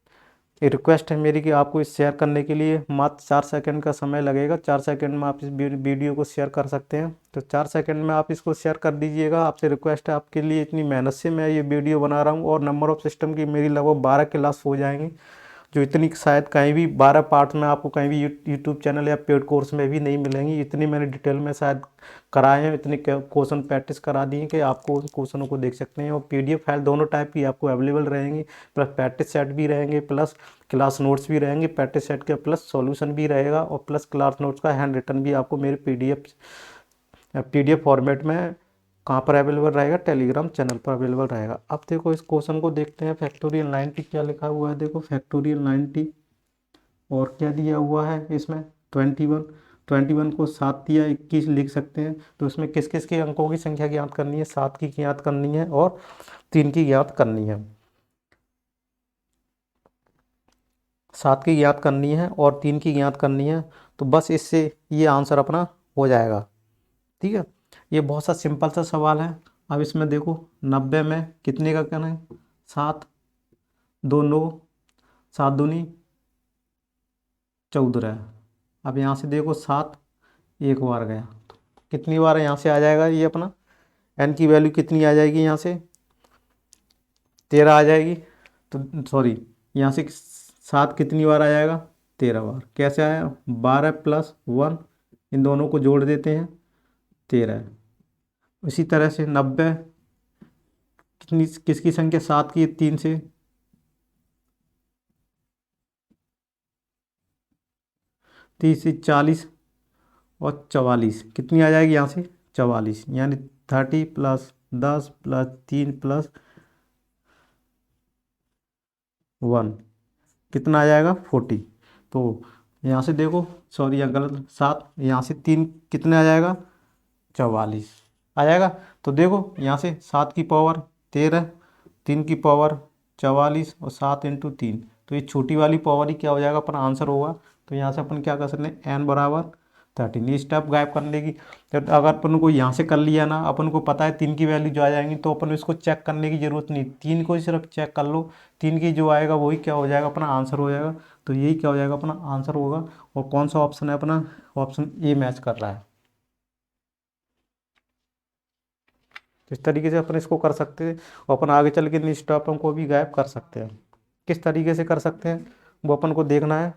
ये रिक्वेस्ट है मेरी कि आपको इस शेयर करने के लिए मात्र 4 सेकंड का समय लगेगा। 4 सेकंड में आप इस वीडियो को शेयर कर सकते हैं। तो 4 सेकंड में आप इसको शेयर कर दीजिएगा। आपसे रिक्वेस्ट है, आपके लिए इतनी मेहनत से मैं ये वीडियो बना रहा हूँ, और नंबर ऑफ सिस्टम की मेरी लगभग 12 क्लास हो जाएंगी, जो इतनी शायद कहीं भी 12 पार्ट में आपको कहीं भी यूट्यूब चैनल या पेड कोर्स में भी नहीं मिलेंगी। इतनी मैंने डिटेल में शायद कराए हैं, इतने क्वेश्चन प्रैक्टिस करा दी है कि आपको उन क्वेश्चनों को देख सकते हैं। और PDF फाइल दोनों टाइप की आपको अवेलेबल रहेंगी, प्लस प्रैक्टिस सेट भी रहेंगे, प्लस क्लास नोट्स भी रहेंगे। प्रैक्टिस सेट के प्लस सॉल्यूशन भी रहेगा, और प्लस क्लास नोट्स का हैंड रिटन भी आपको मेरे PDF फॉर्मेट में कहाँ पर अवेलेबल रहेगा, टेलीग्राम चैनल पर अवेलेबल रहेगा। अब देखो इस क्वेश्चन को देखते हैं। फैक्टोरियल 90 क्या लिखा हुआ है, देखो फैक्टोरियल 90, और क्या दिया हुआ है इसमें 21। 21 को 7 दिया 21 लिख सकते हैं। तो इसमें किस किस के अंकों की संख्या ज्ञात करनी है, 7 की ज्ञात करनी है, और 3 की ज्ञात करनी है। 7 की ज्ञात करनी है और 3 की ज्ञात करनी है। तो बस इससे ये आंसर अपना हो जाएगा। ठीक है, ये बहुत सा सिंपल सा सवाल है। अब इसमें देखो 90 में कितने का करना है, 7 2 9, 7 दूनी 14 है। अब यहाँ से देखो 7 एक बार गया, तो कितनी बार यहाँ से आ जाएगा ये अपना, एन की वैल्यू कितनी आ जाएगी यहाँ से, 13 आ जाएगी। तो सॉरी, यहाँ से 7 कितनी बार आ जाएगा, 13 बार। कैसे आया, 12 प्लस 1, इन दोनों को जोड़ देते हैं, 13। इसी तरह से 90 कितनी किसकी संख्या, 7 की, 3 से 30 से 40, और 44 कितनी आ जाएगी यहाँ से, 44। यानी 30 प्लस 10 प्लस 3 प्लस 1 कितना आ जाएगा 40। तो यहाँ से देखो, सॉरी यहाँ गलत, 7, यहाँ से 3 कितने आ जाएगा 44 आ जाएगा। तो देखो यहाँ से 7 की पावर 13, 3 की पावर 44 और 7 × 3, तो ये छोटी वाली पावर ही क्या हो जाएगा अपना आंसर होगा। तो यहाँ से अपन क्या कर सकते हैं, n बराबर 13। ये स्टेप गायब करने की, जब अगर अपन को यहाँ से कर लिया ना, अपन को पता है 3 की वैल्यू जो आ जाएंगी, तो अपन इसको चेक करने की ज़रूरत नहीं, 3 को ही सिर्फ चेक कर लो, 3 की जो आएगा वही क्या हो जाएगा अपना आंसर हो जाएगा। तो यही क्या हो जाएगा अपना आंसर होगा। और कौन सा ऑप्शन है अपना, ऑप्शन ए मैच कर रहा है। तो इस तरीके से अपन इसको कर सकते हैं, और अपन आगे चल के इन स्टॉपों को भी गायब कर सकते हैं। किस तरीके से कर सकते हैं वो अपन को देखना है।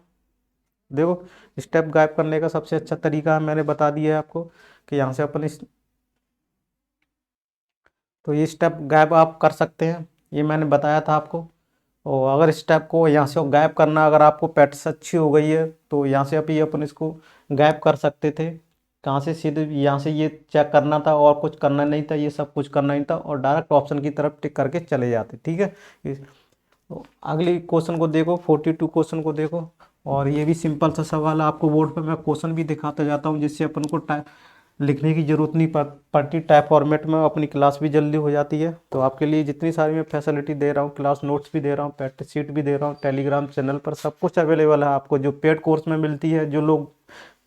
देखो, स्टेप गायब करने का सबसे अच्छा तरीका मैंने बता दिया है आपको, कि यहाँ से अपन इस, तो ये स्टेप गायब आप कर सकते हैं, ये मैंने बताया था आपको। और अगर स्टेप को यहाँ से गायब करना, अगर आपको प्रैक्टिस अच्छी हो गई है तो यहाँ से अभी अपन इसको गायब कर सकते थे। कहाँ से, सीधे यहाँ से ये चेक करना था और कुछ करना नहीं था, ये सब कुछ करना नहीं था, और डायरेक्ट ऑप्शन की तरफ टिक करके चले जाते। ठीक है, तो अगली क्वेश्चन को देखो, 42 क्वेश्चन को देखो। और ये भी सिंपल सा सवाल है, आपको बोर्ड पर मैं क्वेश्चन भी दिखाता जाता हूँ, जिससे अपन को लिखने की ज़रूरत नहीं पड़ती, टाइप फॉर्मेट में अपनी क्लास भी जल्दी हो जाती है। तो आपके लिए जितनी सारी मैं फैसिलिटी दे रहा हूँ, क्लास नोट्स भी दे रहा हूँ, प्रैक्टिस शीट भी दे रहा हूँ, टेलीग्राम चैनल पर सब कुछ अवेलेबल है आपको, जो पेड कोर्स में मिलती है। जो लोग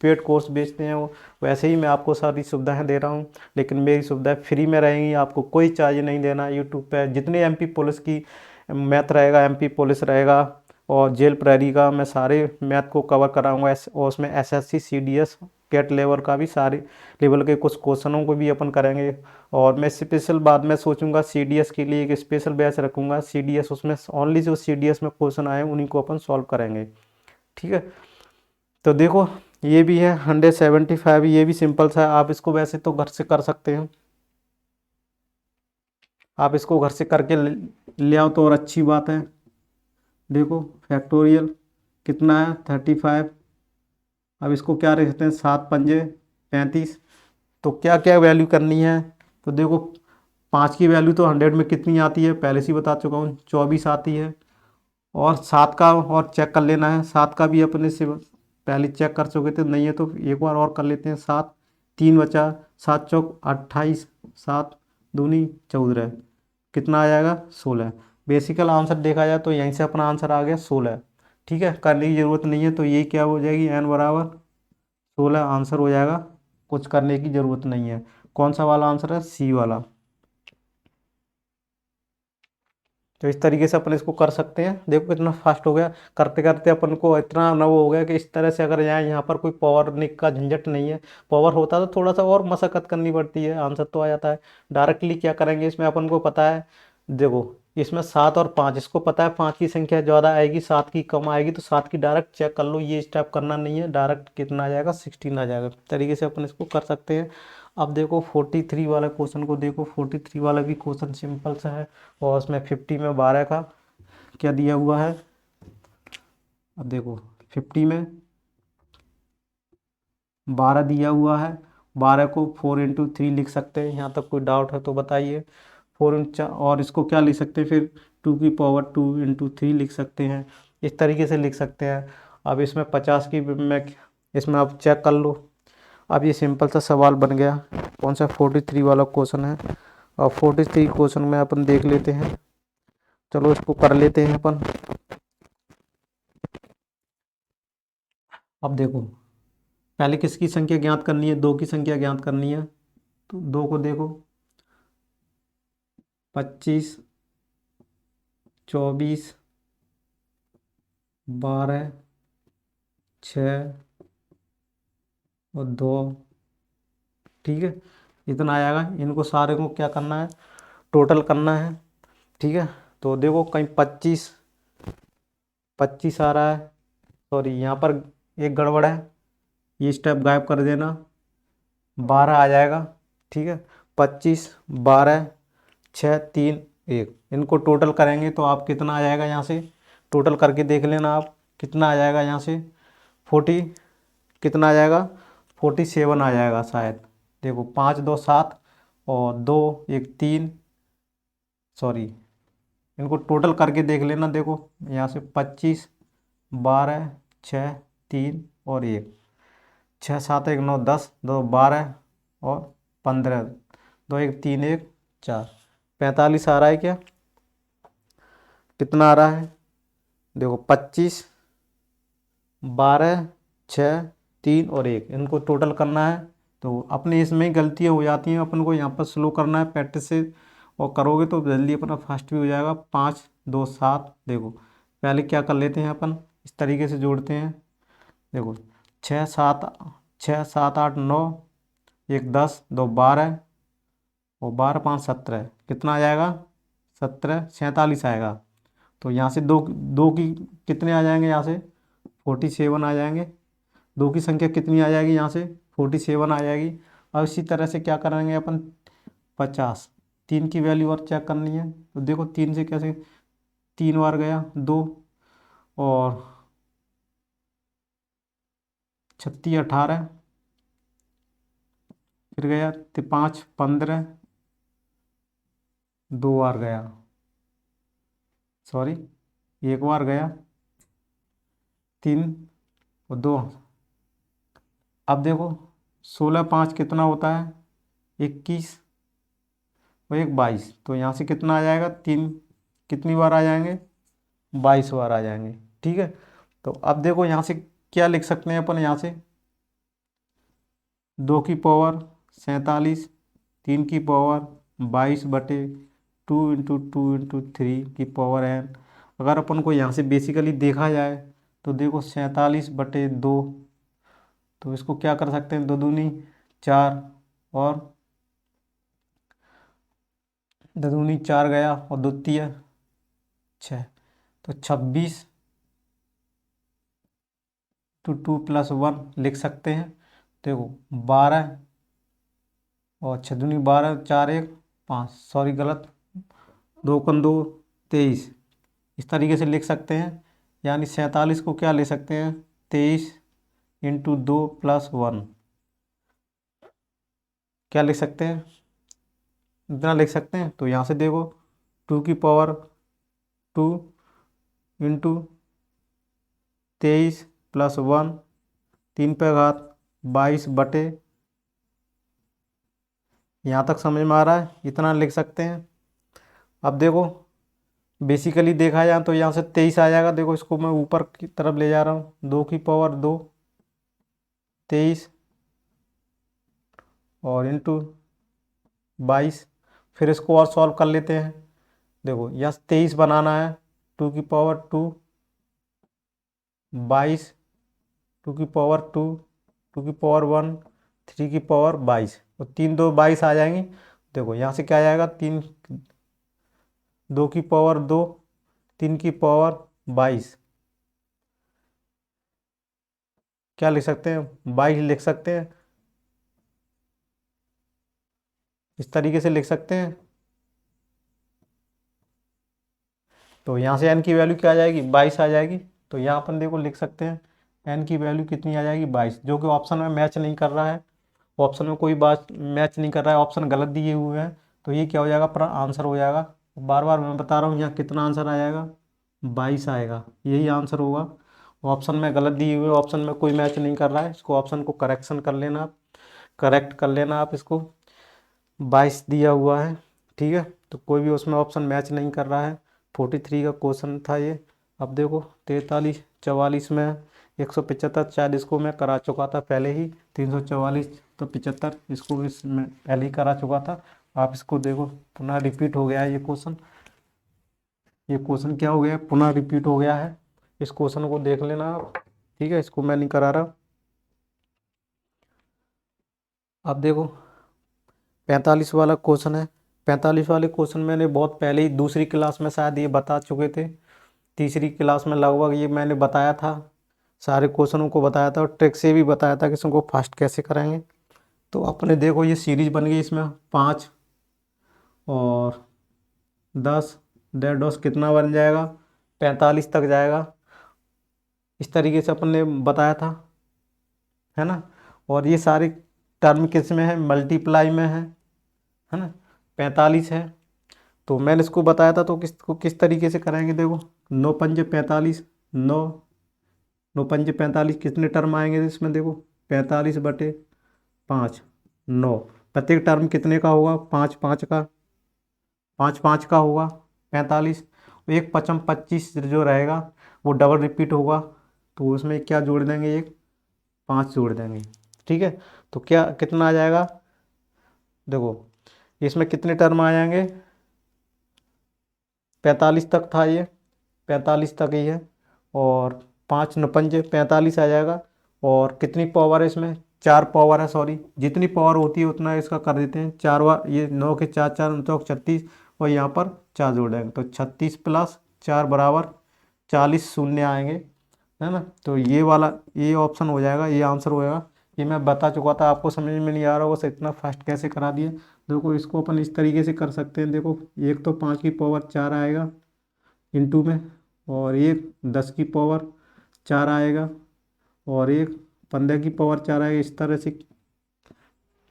पेड कोर्स बेचते हैं वो, वैसे ही मैं आपको सारी सुविधाएं दे रहा हूँ, लेकिन मेरी सुविधाएं फ्री में रहेंगी, आपको कोई चार्ज नहीं देना। यूट्यूब पर जितने MP पुलिस की मैथ रहेगा, MP पुलिस रहेगा, और जेल प्रहरी का, मैं सारे मैथ को कवर कराऊंगा। और उसमें SSC CDS कैट लेवल का भी, सारे लेवल के कुछ क्वेश्चनों को भी अपन करेंगे। और मैं स्पेशल बाद में सोचूंगा CDS के लिए एक स्पेशल बैच रखूंगा। CDS उसमें ओनली जो CDS में क्वेश्चन आए उन्हीं को अपन सॉल्व करेंगे। ठीक है, तो देखो ये भी है 175, ये भी सिंपल सा है, आप इसको वैसे तो घर से कर सकते हैं, आप इसको घर से करके ले आओ तो और अच्छी बात है। देखो फैक्टोरियल कितना है 35। अब इसको क्या रखते हैं, 7×5 = 35। तो क्या क्या वैल्यू करनी है, तो देखो 5 की वैल्यू तो 100 में कितनी आती है पहले से ही बता चुका हूँ, 24 आती है। और 7 का और चेक कर लेना है, 7 का भी अपने से पहले चेक कर चुके थे, नहीं है तो एक बार और कर लेते हैं। 7, 3 बचा, 7 चौक 28, 7 दूनी 14, कितना आ जाएगा 16। बेसिकल आंसर देखा जाए तो यहीं से अपना आंसर आ गया 16। ठीक है, करने की ज़रूरत नहीं है, तो ये क्या हो जाएगी, n बराबर 16 आंसर हो जाएगा, कुछ करने की ज़रूरत नहीं है। कौन सा वाला आंसर है, C वाला। तो इस तरीके से अपन इसको कर सकते हैं। देखो कितना फास्ट हो गया, करते करते अपन को इतना ना वो हो गया कि इस तरह से, अगर यहाँ पर कोई पावर निक का झंझट नहीं है, पावर होता तो थोड़ा सा और मशक्कत करनी पड़ती है, आंसर तो आ जाता है डायरेक्टली। क्या करेंगे इसमें, अपन को पता है, देखो इसमें 7 और 5, इसको पता है 5 की संख्या ज़्यादा आएगी, 7 की कम आएगी, तो 7 की डायरेक्ट चेक कर लो, ये स्टेप करना नहीं है, डायरेक्ट कितना आ जाएगा 16 आ जाएगा। इस तरीके से अपन इसको कर सकते हैं। अब देखो 43 वाला क्वेश्चन को देखो, 43 वाला भी क्वेश्चन सिंपल सा है, और उसमें 50 में 12 का क्या दिया हुआ है। अब देखो 50 में 12 दिया हुआ है, 12 को 4×3 लिख सकते हैं। यहाँ तक कोई डाउट है तो बताइए। 4 और इसको क्या लिख सकते हैं फिर, 2 की पावर 2×3 लिख सकते हैं, इस तरीके से लिख सकते हैं। अब इसमें 50 की मैं, इसमें आप चेक कर लो। अब ये सिंपल सा सवाल बन गया, कौन सा 43 वाला क्वेश्चन है। और 43 क्वेश्चन में अपन देख लेते हैं, चलो इसको कर लेते हैं अपन। अब देखो पहले किसकी संख्या ज्ञात करनी है, 2 की संख्या ज्ञात करनी है। तो 2 को देखो, 25, 24, 12, 6 और 2। ठीक है, इतना आएगा, इनको सारे को क्या करना है, टोटल करना है। ठीक है, तो देखो कहीं 25, 25 आ रहा है, सॉरी यहाँ पर एक गड़बड़ है, ये स्टेप गायब कर देना, 12 आ जाएगा। ठीक है, 25, 12, 6, 3, 1, इनको टोटल करेंगे तो आप कितना आ जाएगा, यहाँ से टोटल करके देख लेना आप कितना आ जाएगा। यहाँ से 40 कितना आ जाएगा, 47 आ जाएगा शायद। देखो 5, 2, 7 और 2 1 3, सॉरी, इनको टोटल करके देख लेना। देखो यहाँ से 25 12 6 3 और 1, 6 7 1 9 10, 2 12 और 15, 2 1 3 1 4, 45 आ रहा है क्या? कितना आ रहा है? देखो 25 12 6 3 और 1, इनको टोटल करना है। तो अपने इसमें ही गलतियाँ हो जाती हैं, अपन को यहाँ पर स्लो करना है प्रैक्टिस से, और करोगे तो जल्दी अपना फास्ट भी हो जाएगा। 5 2 7, देखो पहले क्या कर लेते हैं अपन, इस तरीके से जोड़ते हैं। देखो 6 7 6 7 8 9, 1 10, 2 12 और 12 5 17, कितना आ जाएगा? 17 47 आएगा। तो यहाँ से दो दो की कितने आ जाएंगे? यहाँ से 47 आ जाएंगे। दो की संख्या कितनी आ जाएगी? यहाँ से 47 आ जाएगी। अब इसी तरह से क्या करेंगे अपन? 50, 3 की वैल्यू और चेक करनी है। तो देखो 3 से कैसे, 3 बार गया 2, और 36 18, फिर गया 5 15, 2 बार गया, सॉरी 1 बार गया, 3 और 2। अब देखो 16 5 कितना होता है? 21 और 1 22, तो यहाँ से कितना आ जाएगा? 3 कितनी बार आ जाएंगे? 22 बार आ जाएंगे। ठीक है, तो अब देखो यहाँ से क्या लिख सकते हैं अपन? यहाँ से 2 की पावर 47, 3 की पावर 22/2 × 2 × 3 की पावर n। अगर अपन को यहाँ से बेसिकली देखा जाए तो देखो 47/2, तो इसको क्या कर सकते हैं? 2 दूनी 4, और 2 दूनी 4 गया, और 2 तिया 6, तो 26 to 2 + 1 लिख सकते हैं। देखो 12 और 6 दूनी 12, 4 1 5, सॉरी गलत, 2 × 2 23, इस तरीके से लिख सकते हैं। यानी 47 को क्या ले सकते हैं? 23 × 2 + 1, क्या लिख सकते हैं? इतना लिख सकते हैं। तो यहाँ से देखो 2 की पावर 2 × 23 + 1, 3 पे घात 22 बटे, यहाँ तक समझ में आ रहा है? इतना लिख सकते हैं। अब देखो बेसिकली देखा जाए तो यहाँ से 23 आ जाएगा। देखो इसको मैं ऊपर की तरफ ले जा रहा हूँ, 2 की पावर 2 23 और इंटू 22, फिर इसको और सॉल्व कर लेते हैं। देखो यहाँ 23 बनाना है, 2 की पावर 2 22, 2 की पावर 2, 2 की पावर 1, 3 की पावर 22, और 3 2 22 आ जाएंगी। देखो यहाँ से क्या आ जाएगा? 3 2 की पावर 2, 3 की पावर 22, क्या लिख सकते हैं? 22 लिख सकते हैं। इस तरीके से लिख सकते हैं। तो यहाँ से n की वैल्यू क्या आ जाएगी? 22 आ जाएगी। तो यहाँ अपन देखो लिख सकते हैं n की वैल्यू कितनी आ जाएगी? 22, जो कि ऑप्शन में मैच नहीं कर रहा है। ऑप्शन में कोई बात मैच नहीं कर रहा है, ऑप्शन गलत दिए हुए हैं। तो ये क्या हो जाएगा? अपना आंसर हो जाएगा। बार बार मैं बता रहा हूँ, यहाँ कितना आंसर आ जाएगा? 22 आएगा, यही आंसर होगा। ऑप्शन में गलत दिए हुए, ऑप्शन में कोई मैच नहीं कर रहा है। इसको ऑप्शन को करेक्शन कर लेना आप, करेक्ट कर लेना आप इसको। 22 दिया हुआ है, ठीक है, तो कोई भी उसमें ऑप्शन मैच नहीं कर रहा है। 43 का क्वेश्चन था ये। अब देखो 43 44 में 175, शायद इसको मैं करा चुका था पहले ही। 344 तो 75, इसको इसमें पहले ही करा चुका था। आप इसको देखो पुनः रिपीट हो गया है ये क्वेश्चन। ये क्वेश्चन क्या हो गया है? पुनः रिपीट हो गया है। इस क्वेश्चन को देख लेना आप, ठीक है, इसको मैं नहीं करा रहा। अब देखो 45 वाला क्वेश्चन है। 45 वाले क्वेश्चन मैंने बहुत पहले ही दूसरी क्लास में शायद ये बता चुके थे। तीसरी क्लास में लगभग ये मैंने बताया था, सारे क्वेश्चनों को बताया था, और ट्रिक से भी बताया था कि इसको फास्ट कैसे कराएंगे। तो अपने देखो ये सीरीज बन गई, इसमें 5 और 10, 1.5 कितना बन जाएगा? 45 तक जाएगा। इस तरीके से अपन ने बताया था, है ना। और ये सारी टर्म किस में है? मल्टीप्लाई में है है ना, 45 है। तो मैंने इसको बताया था, तो किस तरीके से करेंगे, देखो 9×5 = 45, 9×9 = 45, कितने टर्म आएंगे इसमें, देखो 45/5, 9। प्रत्येक टर्म कितने का होगा, 5 5 का होगा 45। एक 5×5 = 25 जो रहेगा वो डबल रिपीट होगा, तो उसमें क्या जोड़ देंगे, एक 5 जोड़ देंगे। ठीक है, तो क्या कितना आ जाएगा, देखो इसमें कितने टर्म आ जाएंगे, 45 तक था ये, 45 तक ही है। और 5×9 = 45 आ जाएगा। और कितनी पावर है इसमें, 4 पावर है, सॉरी जितनी पावर होती है उतना इसका कर देते हैं, 4 बार ये 9 के 4 4 9 36, और यहाँ पर 4 जोड़ देंगे तो 36 + 4 = 40 शून्य आएंगे, है ना। तो ये वाला ये ऑप्शन हो जाएगा, ये आंसर होएगा। ये मैं बता चुका था, आपको समझ में नहीं आ रहा होगा इतना फास्ट कैसे करा दिया। देखो इसको अपन इस तरीके से कर सकते हैं, देखो एक तो 5 की पावर 4 आएगा इंटू में, और एक 10 की पावर 4 आएगा, और एक 15 की पावर 4 आएगा। इस तरह से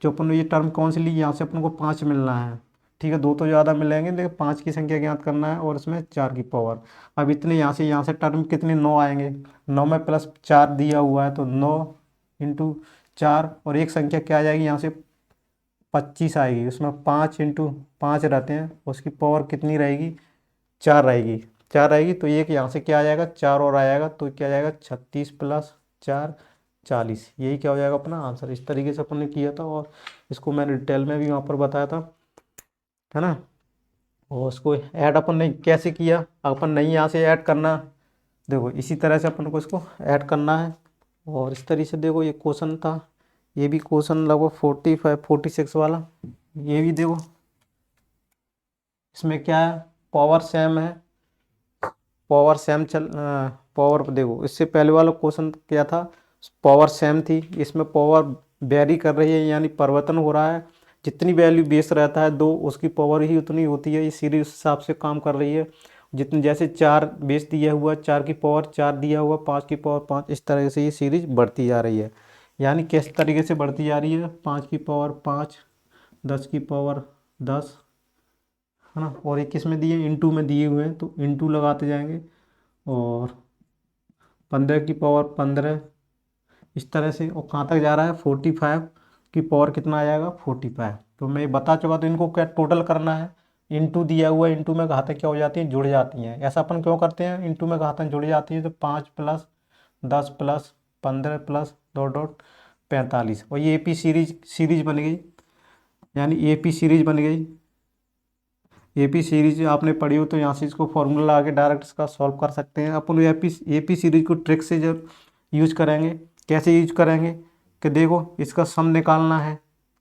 जो अपन ने ये टर्म कौन सी ली, यहाँ से अपन को 5 मिलना है। ठीक है, दो तो ज़्यादा मिलेंगे, लेकिन 5 की संख्या ज्ञात करना है, और इसमें 4 की पावर। अब इतने यहाँ से टर्म कितने, 9 आएंगे। 9 में +4 दिया हुआ है, तो 9 × 4, और एक संख्या क्या आ जाएगी यहाँ से, 25 आएगी। उसमें 5 × 5 रहते हैं, उसकी पावर कितनी रहेगी, 4 रहेगी। 4 रहेगी, तो एक यहाँ से क्या आ जाएगा, 4 और आ जाएगा, तो क्या आ जाएगा, 36 + 4 = 40। यही क्या हो जाएगा अपना आंसर। इस तरीके से अपन ने किया था, और इसको मैंने डिटेल में भी वहाँ पर बताया था, है ना। और उसको ऐड अपन ने कैसे किया, अपन नहीं यहाँ से ऐड करना, देखो इसी तरह से अपन को इसको ऐड करना है। और इस तरीके से देखो ये क्वेश्चन था, ये भी क्वेश्चन लगभग 45 46 वाला, ये भी देखो इसमें क्या है, पावर सेम है, पावर देखो इससे पहले वाला क्वेश्चन क्या था, पावर सेम थी, इसमें पावर वेरी कर रही है, यानी परिवर्तन हो रहा है। जितनी वैल्यू बेस रहता है 2, उसकी पावर ही उतनी होती है। ये सीरीज हिसाब से काम कर रही है। जितने जैसे 4 बेस दिया हुआ, 4 की पावर 4 दिया हुआ, 5 की पावर 5, इस तरह से ये सीरीज बढ़ती जा रही है। यानी किस तरीके से बढ़ती जा रही है, 5 की पावर 5, 10 की पावर 10, है ना। और एक किस में दिए, इंटू में दिए हुए हैं, तो इंटू लगाते जाएंगे। और 15 की पावर 15, इस तरह से। और कहाँ तक जा रहा है, 45 की पावर कितना आ जाएगा, 45। तो मैं ये बता चुका, तो इनको क्या टोटल करना है। इंटू दिया हुआ है, इंटू में घातक क्या हो जाती हैं, जुड़ जाती हैं। ऐसा अपन क्यों करते हैं, इंटू में घातक जुड़ जाती है, तो 5 + 10 + 15 + डॉट डॉट 45, और ये एपी सीरीज बन गई, यानी एपी सीरीज बन गई। एपी सीरीज आपने पढ़ी हो तो यहाँ से इसको फॉर्मूला लगा के डायरेक्ट इसका सॉल्व कर सकते हैं अपन। एपी सीरीज को ट्रिक से जब यूज करेंगे, कैसे यूज करेंगे, कि देखो इसका सम निकालना है।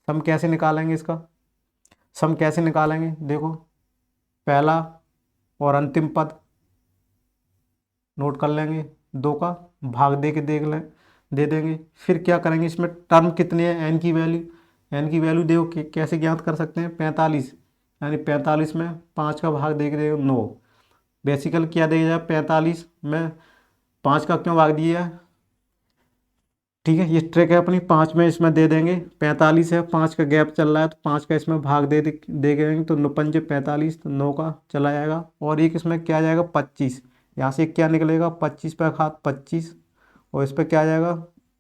सम कैसे निकालेंगे, इसका सम कैसे निकालेंगे, देखो पहला और अंतिम पद नोट कर लेंगे, 2 का भाग दे के दे देंगे। फिर क्या करेंगे, इसमें टर्म कितने हैं, एन की वैल्यू देखो कैसे ज्ञात कर सकते हैं, 45, यानी 45 में 5 का भाग दे के देखो 9। बेसिकल क्या देगा जाए, 45 में 5 का क्यों भाग दिया है, ठीक है। ये ट्रिक है अपनी, 5 में इसमें दे देंगे, 45 है, 5 का गैप चल रहा है, तो 5 का इसमें भाग दे देंगे, तो 9×5 = 45, तो 9 का चला जाएगा। और एक इसमें क्या आ जाएगा, 25, यहाँ से क्या निकलेगा, 25 पे घात 25, और इस पर क्या आ जाएगा,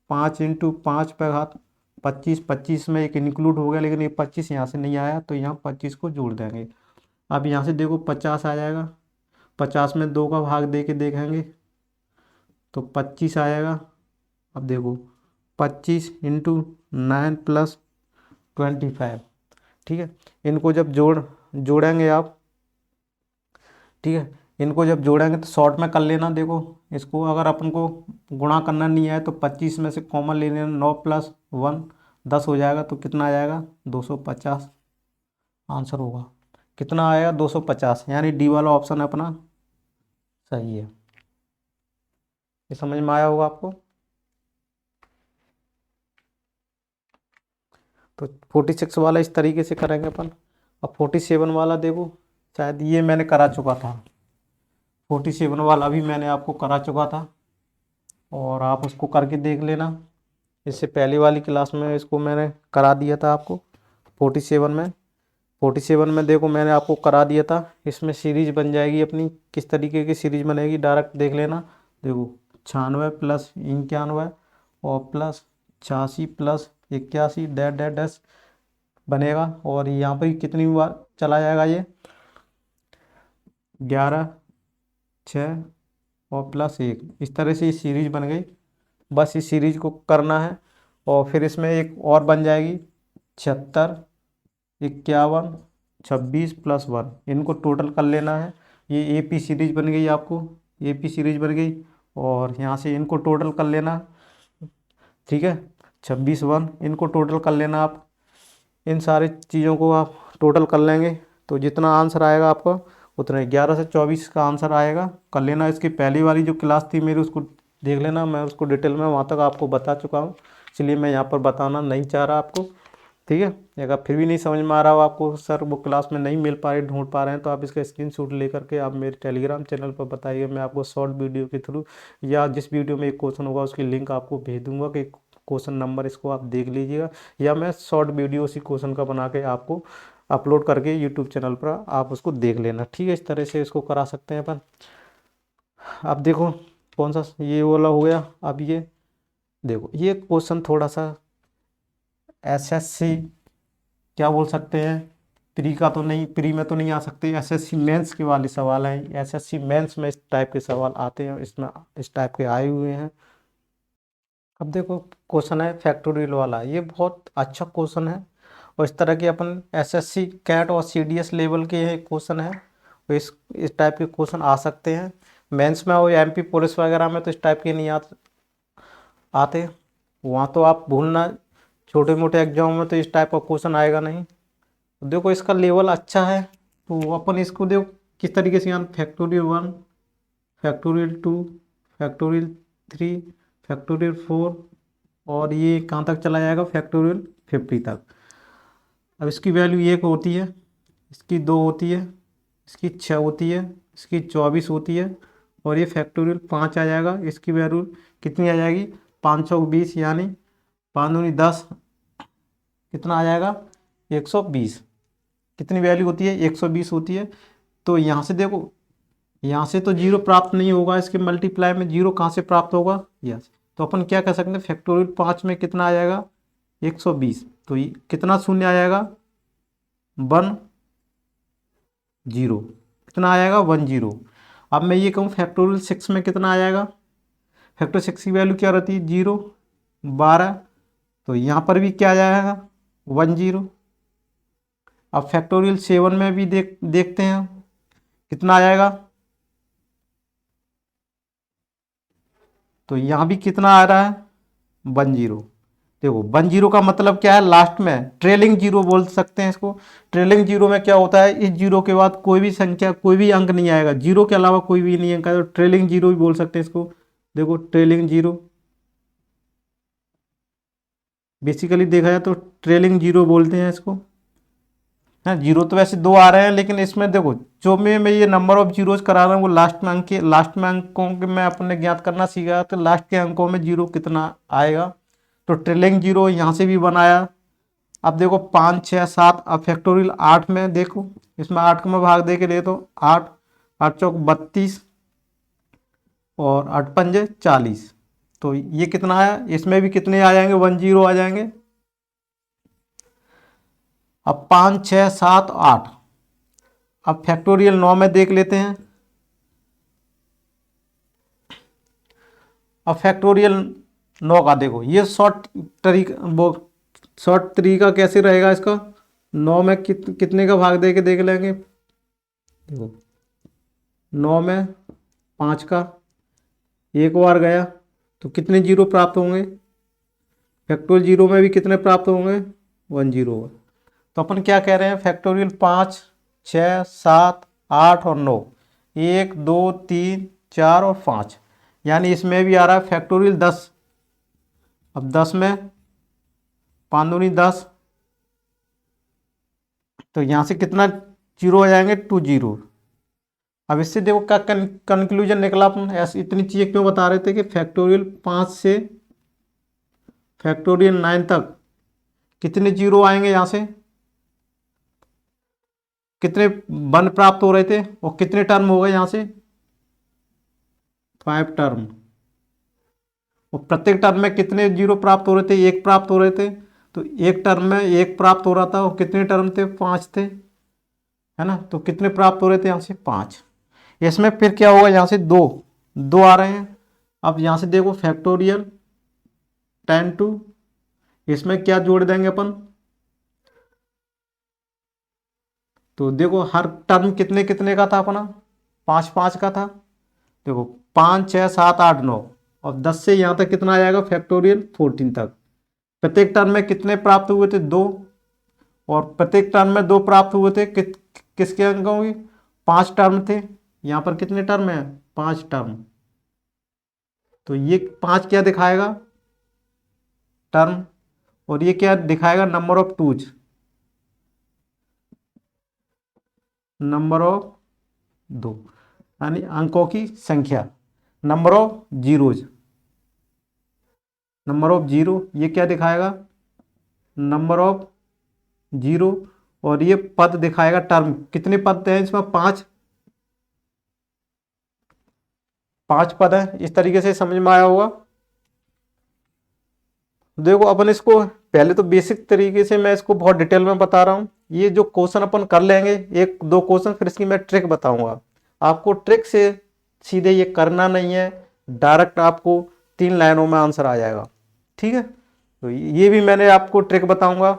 5 × 5 पे घात 25। 25 में एक इंक्लूड हो गया, लेकिन ये 25 यहाँ से नहीं आया, तो यहाँ 25 को जोड़ देंगे। अब यहाँ से देखो 50 आ जाएगा, 50 में 2 का भाग दे के देखेंगे, तो 25 आएगा। अब देखो 25 × 9 + 25, ठीक है। इनको जब जोड़ेंगे आप, ठीक है, इनको जब जोड़ेंगे तो शॉर्ट में कर लेना। देखो इसको अगर अपन को गुणा करना नहीं है, तो 25 में से कॉमन ले लेना, 9 + 1 10 हो जाएगा, तो कितना आ जाएगा, 250 आंसर होगा। कितना आएगा, 250, यानी डी वाला ऑप्शन अपना सही है। ये समझ में आया होगा आपको। तो 46 वाला इस तरीके से करेंगे अपन। अब 47 वाला देखो, शायद ये मैंने करा चुका था, 47 वाला भी मैंने आपको करा चुका था, और आप उसको करके देख लेना। इससे पहले वाली क्लास में इसको मैंने करा दिया था आपको, 47 में। 47 में देखो मैंने आपको करा दिया था, इसमें सीरीज बन जाएगी अपनी। किस तरीके की सीरीज बनेगी डायरेक्ट देख लेना। देखो 96 प्लस 91 और plus 86 plus 81 dash dash dash बनेगा। और यहाँ पर कितनी बार चला जाएगा ये, 11 6 और प्लस 1, इस तरह से ये सीरीज बन गई। बस इस सीरीज को करना है। और फिर इसमें एक और बन जाएगी 76 51 26 प्लस 1, इनको टोटल कर लेना है। ये एपी सीरीज बन गई आपको, एपी सीरीज बन गई। और यहाँ से इनको टोटल कर लेना, ठीक है। 26 1 इनको टोटल कर लेना आप। इन सारी चीज़ों को आप टोटल कर लेंगे तो जितना आंसर आएगा आपका उतना 11 से 24 का आंसर आएगा। कर लेना। इसकी पहली वाली जो क्लास थी मेरी उसको देख लेना, मैं उसको डिटेल में वहाँ तक आपको बता चुका हूँ, इसलिए मैं यहाँ पर बताना नहीं चाह रहा आपको, ठीक है। अगर फिर भी नहीं समझ में आ रहा हो आपको, सर वो क्लास में नहीं मिल पा रही, ढूंढ पा रहे हैं, तो आप इसका स्क्रीनशॉट लेकर के आप मेरे टेलीग्राम चैनल पर बताइए। मैं आपको शॉर्ट वीडियो के थ्रू या जिस वीडियो में एक क्वेश्चन होगा उसकी लिंक आपको भेज दूंगा कि क्वेश्चन नंबर इसको आप देख लीजिएगा, या मैं शॉर्ट वीडियो उसी क्वेश्चन का बना के आपको अपलोड करके यूट्यूब चैनल पर आप उसको देख लेना, ठीक है। इस तरह से इसको करा सकते हैं अपन। अब देखो कौन सा ये वाला हो गया। अब ये देखो ये क्वेश्चन थोड़ा सा एसएससी क्या बोल सकते हैं, प्री का तो नहीं, प्री में तो नहीं आ सकते, एसएससी मेंस के वाले सवाल हैं। एसएससी मेंस में इस टाइप के सवाल आते हैं, इसमें इस टाइप के आए हुए हैं। अब देखो क्वेश्चन है फैक्टोरियल वाला, ये बहुत अच्छा क्वेश्चन है। और इस तरह के अपन एसएससी कैट और सीडीएस लेवल के क्वेश्चन है, तो इस टाइप के क्वेश्चन आ सकते हैं मेंस में। और एमपी पुलिस वगैरह में तो इस टाइप के नहीं आते, वहाँ तो आप भूलना, छोटे मोटे एग्जाम में तो इस टाइप का क्वेश्चन आएगा नहीं। तो देखो इसका लेवल अच्छा है, तो अपन इसको देखो किस तरीके से, यहाँ फैक्टोरियल 1 फैक्टोरियल 2 फैक्टोरियल 3 फैक्टोरियल 4 और ये कहाँ तक चला जाएगा फैक्टोरियल 50 तक। अब इसकी वैल्यू 1 होती है, इसकी 2 होती है, इसकी 6 होती है, इसकी 24 होती है, और ये फैक्टोरियल 5 आ जाएगा। इसकी वैल्यू कितनी आ जाएगी 520, यानी 5 दूनी 10, कितना आ जाएगा 120। कितनी वैल्यू होती है 120 होती है। तो यहाँ से देखो, यहाँ से तो जीरो प्राप्त नहीं होगा, इसके मल्टीप्लाई में जीरो कहाँ से प्राप्त होगा, यस। तो अपन क्या कर सकते हैं, फैक्टोरियल 5 में कितना आ जाएगा 120, तो ये कितना शून्य आ जाएगा 1 0, कितना आ जाएगा 1 0। अब मैं ये कहूँ फैक्टोरियल 6 में कितना आ जाएगा, फैक्टर 6 की वैल्यू क्या रहती है 0 12, तो यहाँ पर भी क्या आ जाएगा 1 0। अब फैक्टोरियल 7 में भी देखते हैं कितना आ जाएगा, तो यहाँ भी कितना आ रहा है 1 0। देखो 1 0 का मतलब क्या है, लास्ट में ट्रेलिंग जीरो बोल सकते हैं इसको। ट्रेलिंग जीरो में क्या होता है, इस जीरो के बाद कोई भी संख्या, कोई भी अंक नहीं आएगा, जीरो के अलावा कोई भी नहीं अंक आएगा, तो ट्रेलिंग जीरो भी बोल सकते हैं इसको। देखो ट्रेलिंग जीरो, बेसिकली देखा जाए तो ट्रेलिंग जीरो बोलते हैं इसको। हाँ जीरो तो वैसे दो आ रहे हैं, लेकिन इसमें देखो जो मैं ये नंबर ऑफ जीरोज करा रहा हूँ वो लास्ट में अंक के, लास्ट में अंकों के मैं अपने ज्ञात करना सीखा, तो लास्ट के अंकों में जीरो कितना आएगा। तो ट्रेलिंग जीरो यहाँ से भी बनाया। अब देखो 5 6 7, अब फैक्टोरियल 8 में देखो, इसमें 8 को मैं भाग दे के दे तो 8 8 चौक 32 और 8 पंजे 40, तो ये कितना आया, इसमें भी कितने आ जाएंगे 1 0 आ जाएंगे। अब 5 6 7 8, अब फैक्टोरियल 9 में देख लेते हैं। अब फैक्टोरियल 9 का देखो, ये शॉर्ट तरीका, वो शॉर्ट तरीका कैसे रहेगा इसका, 9 में कितने का भाग दे के देख लेंगे। देखो 9 में 5 का एक बार गया तो कितने जीरो प्राप्त होंगे, फैक्टोरियल जीरो में भी कितने प्राप्त होंगे 1 0। तो अपन क्या कह रहे हैं, फैक्टोरियल 5 6 7 8 और 9, 1 2 3 4 और 5, यानी इसमें भी आ रहा है फैक्टोरियल 10। अब 10 में 5 दूनी 10, तो यहाँ से कितना जीरो आ जाएंगे 2 0। अब इससे देखो क्या कंक्लूजन निकला, अपन ऐसे इतनी चीज़ें क्यों बता रहे थे कि फैक्टोरियल 5 से फैक्टोरियल 9 तक कितने जीरो आएंगे यहाँ से, कितने 1 प्राप्त हो रहे थे और कितने टर्म हो गए यहाँ से 5 टर्म, और प्रत्येक टर्म में कितने जीरो प्राप्त हो रहे थे, 1 प्राप्त हो रहे थे। तो एक टर्म में 1 प्राप्त हो रहा था और कितने टर्म थे 5 थे, है ना। तो कितने प्राप्त हो रहे थे यहाँ से 5। इसमें फिर क्या होगा, यहाँ से दो दो आ रहे हैं। अब यहाँ से देखो फैक्टोरियल 10 टू, इसमें क्या जोड़ देंगे अपन, तो देखो हर टर्म कितने कितने का था अपना, 5 5 का था। देखो 5 6 7 8 9, और 10 से यहाँ तक कितना आ जाएगा फैक्टोरियल 14 तक। प्रत्येक टर्म में कितने प्राप्त हुए थे 2, और प्रत्येक टर्म में 2 प्राप्त हुए थे किसके अंकों की, 5 टर्म थे। यहाँ पर कितने टर्म है 5 टर्म। तो ये 5 क्या दिखाएगा टर्म, और ये क्या दिखाएगा number of twos, number of 2, यानी अंकों की संख्या, number of zeros, number of zero, ये क्या दिखाएगा नंबर ऑफ जीरो। और ये पद दिखाएगा टर्म, कितने पद हैं इसमें 5 5 पद है। इस तरीके से समझ में आया होगा। देखो अपन इसको पहले तो बेसिक तरीके से मैं इसको बहुत डिटेल में बता रहा हूँ। ये जो क्वेश्चन अपन कर लेंगे 1 2 क्वेश्चन, फिर इसकी मैं ट्रिक बताऊंगा। आपको ट्रिक से सीधे ये करना नहीं है, डायरेक्ट आपको 3 लाइनों में आंसर आ जाएगा, ठीक है। तो ये भी मैंने आपको ट्रिक बताऊंगा।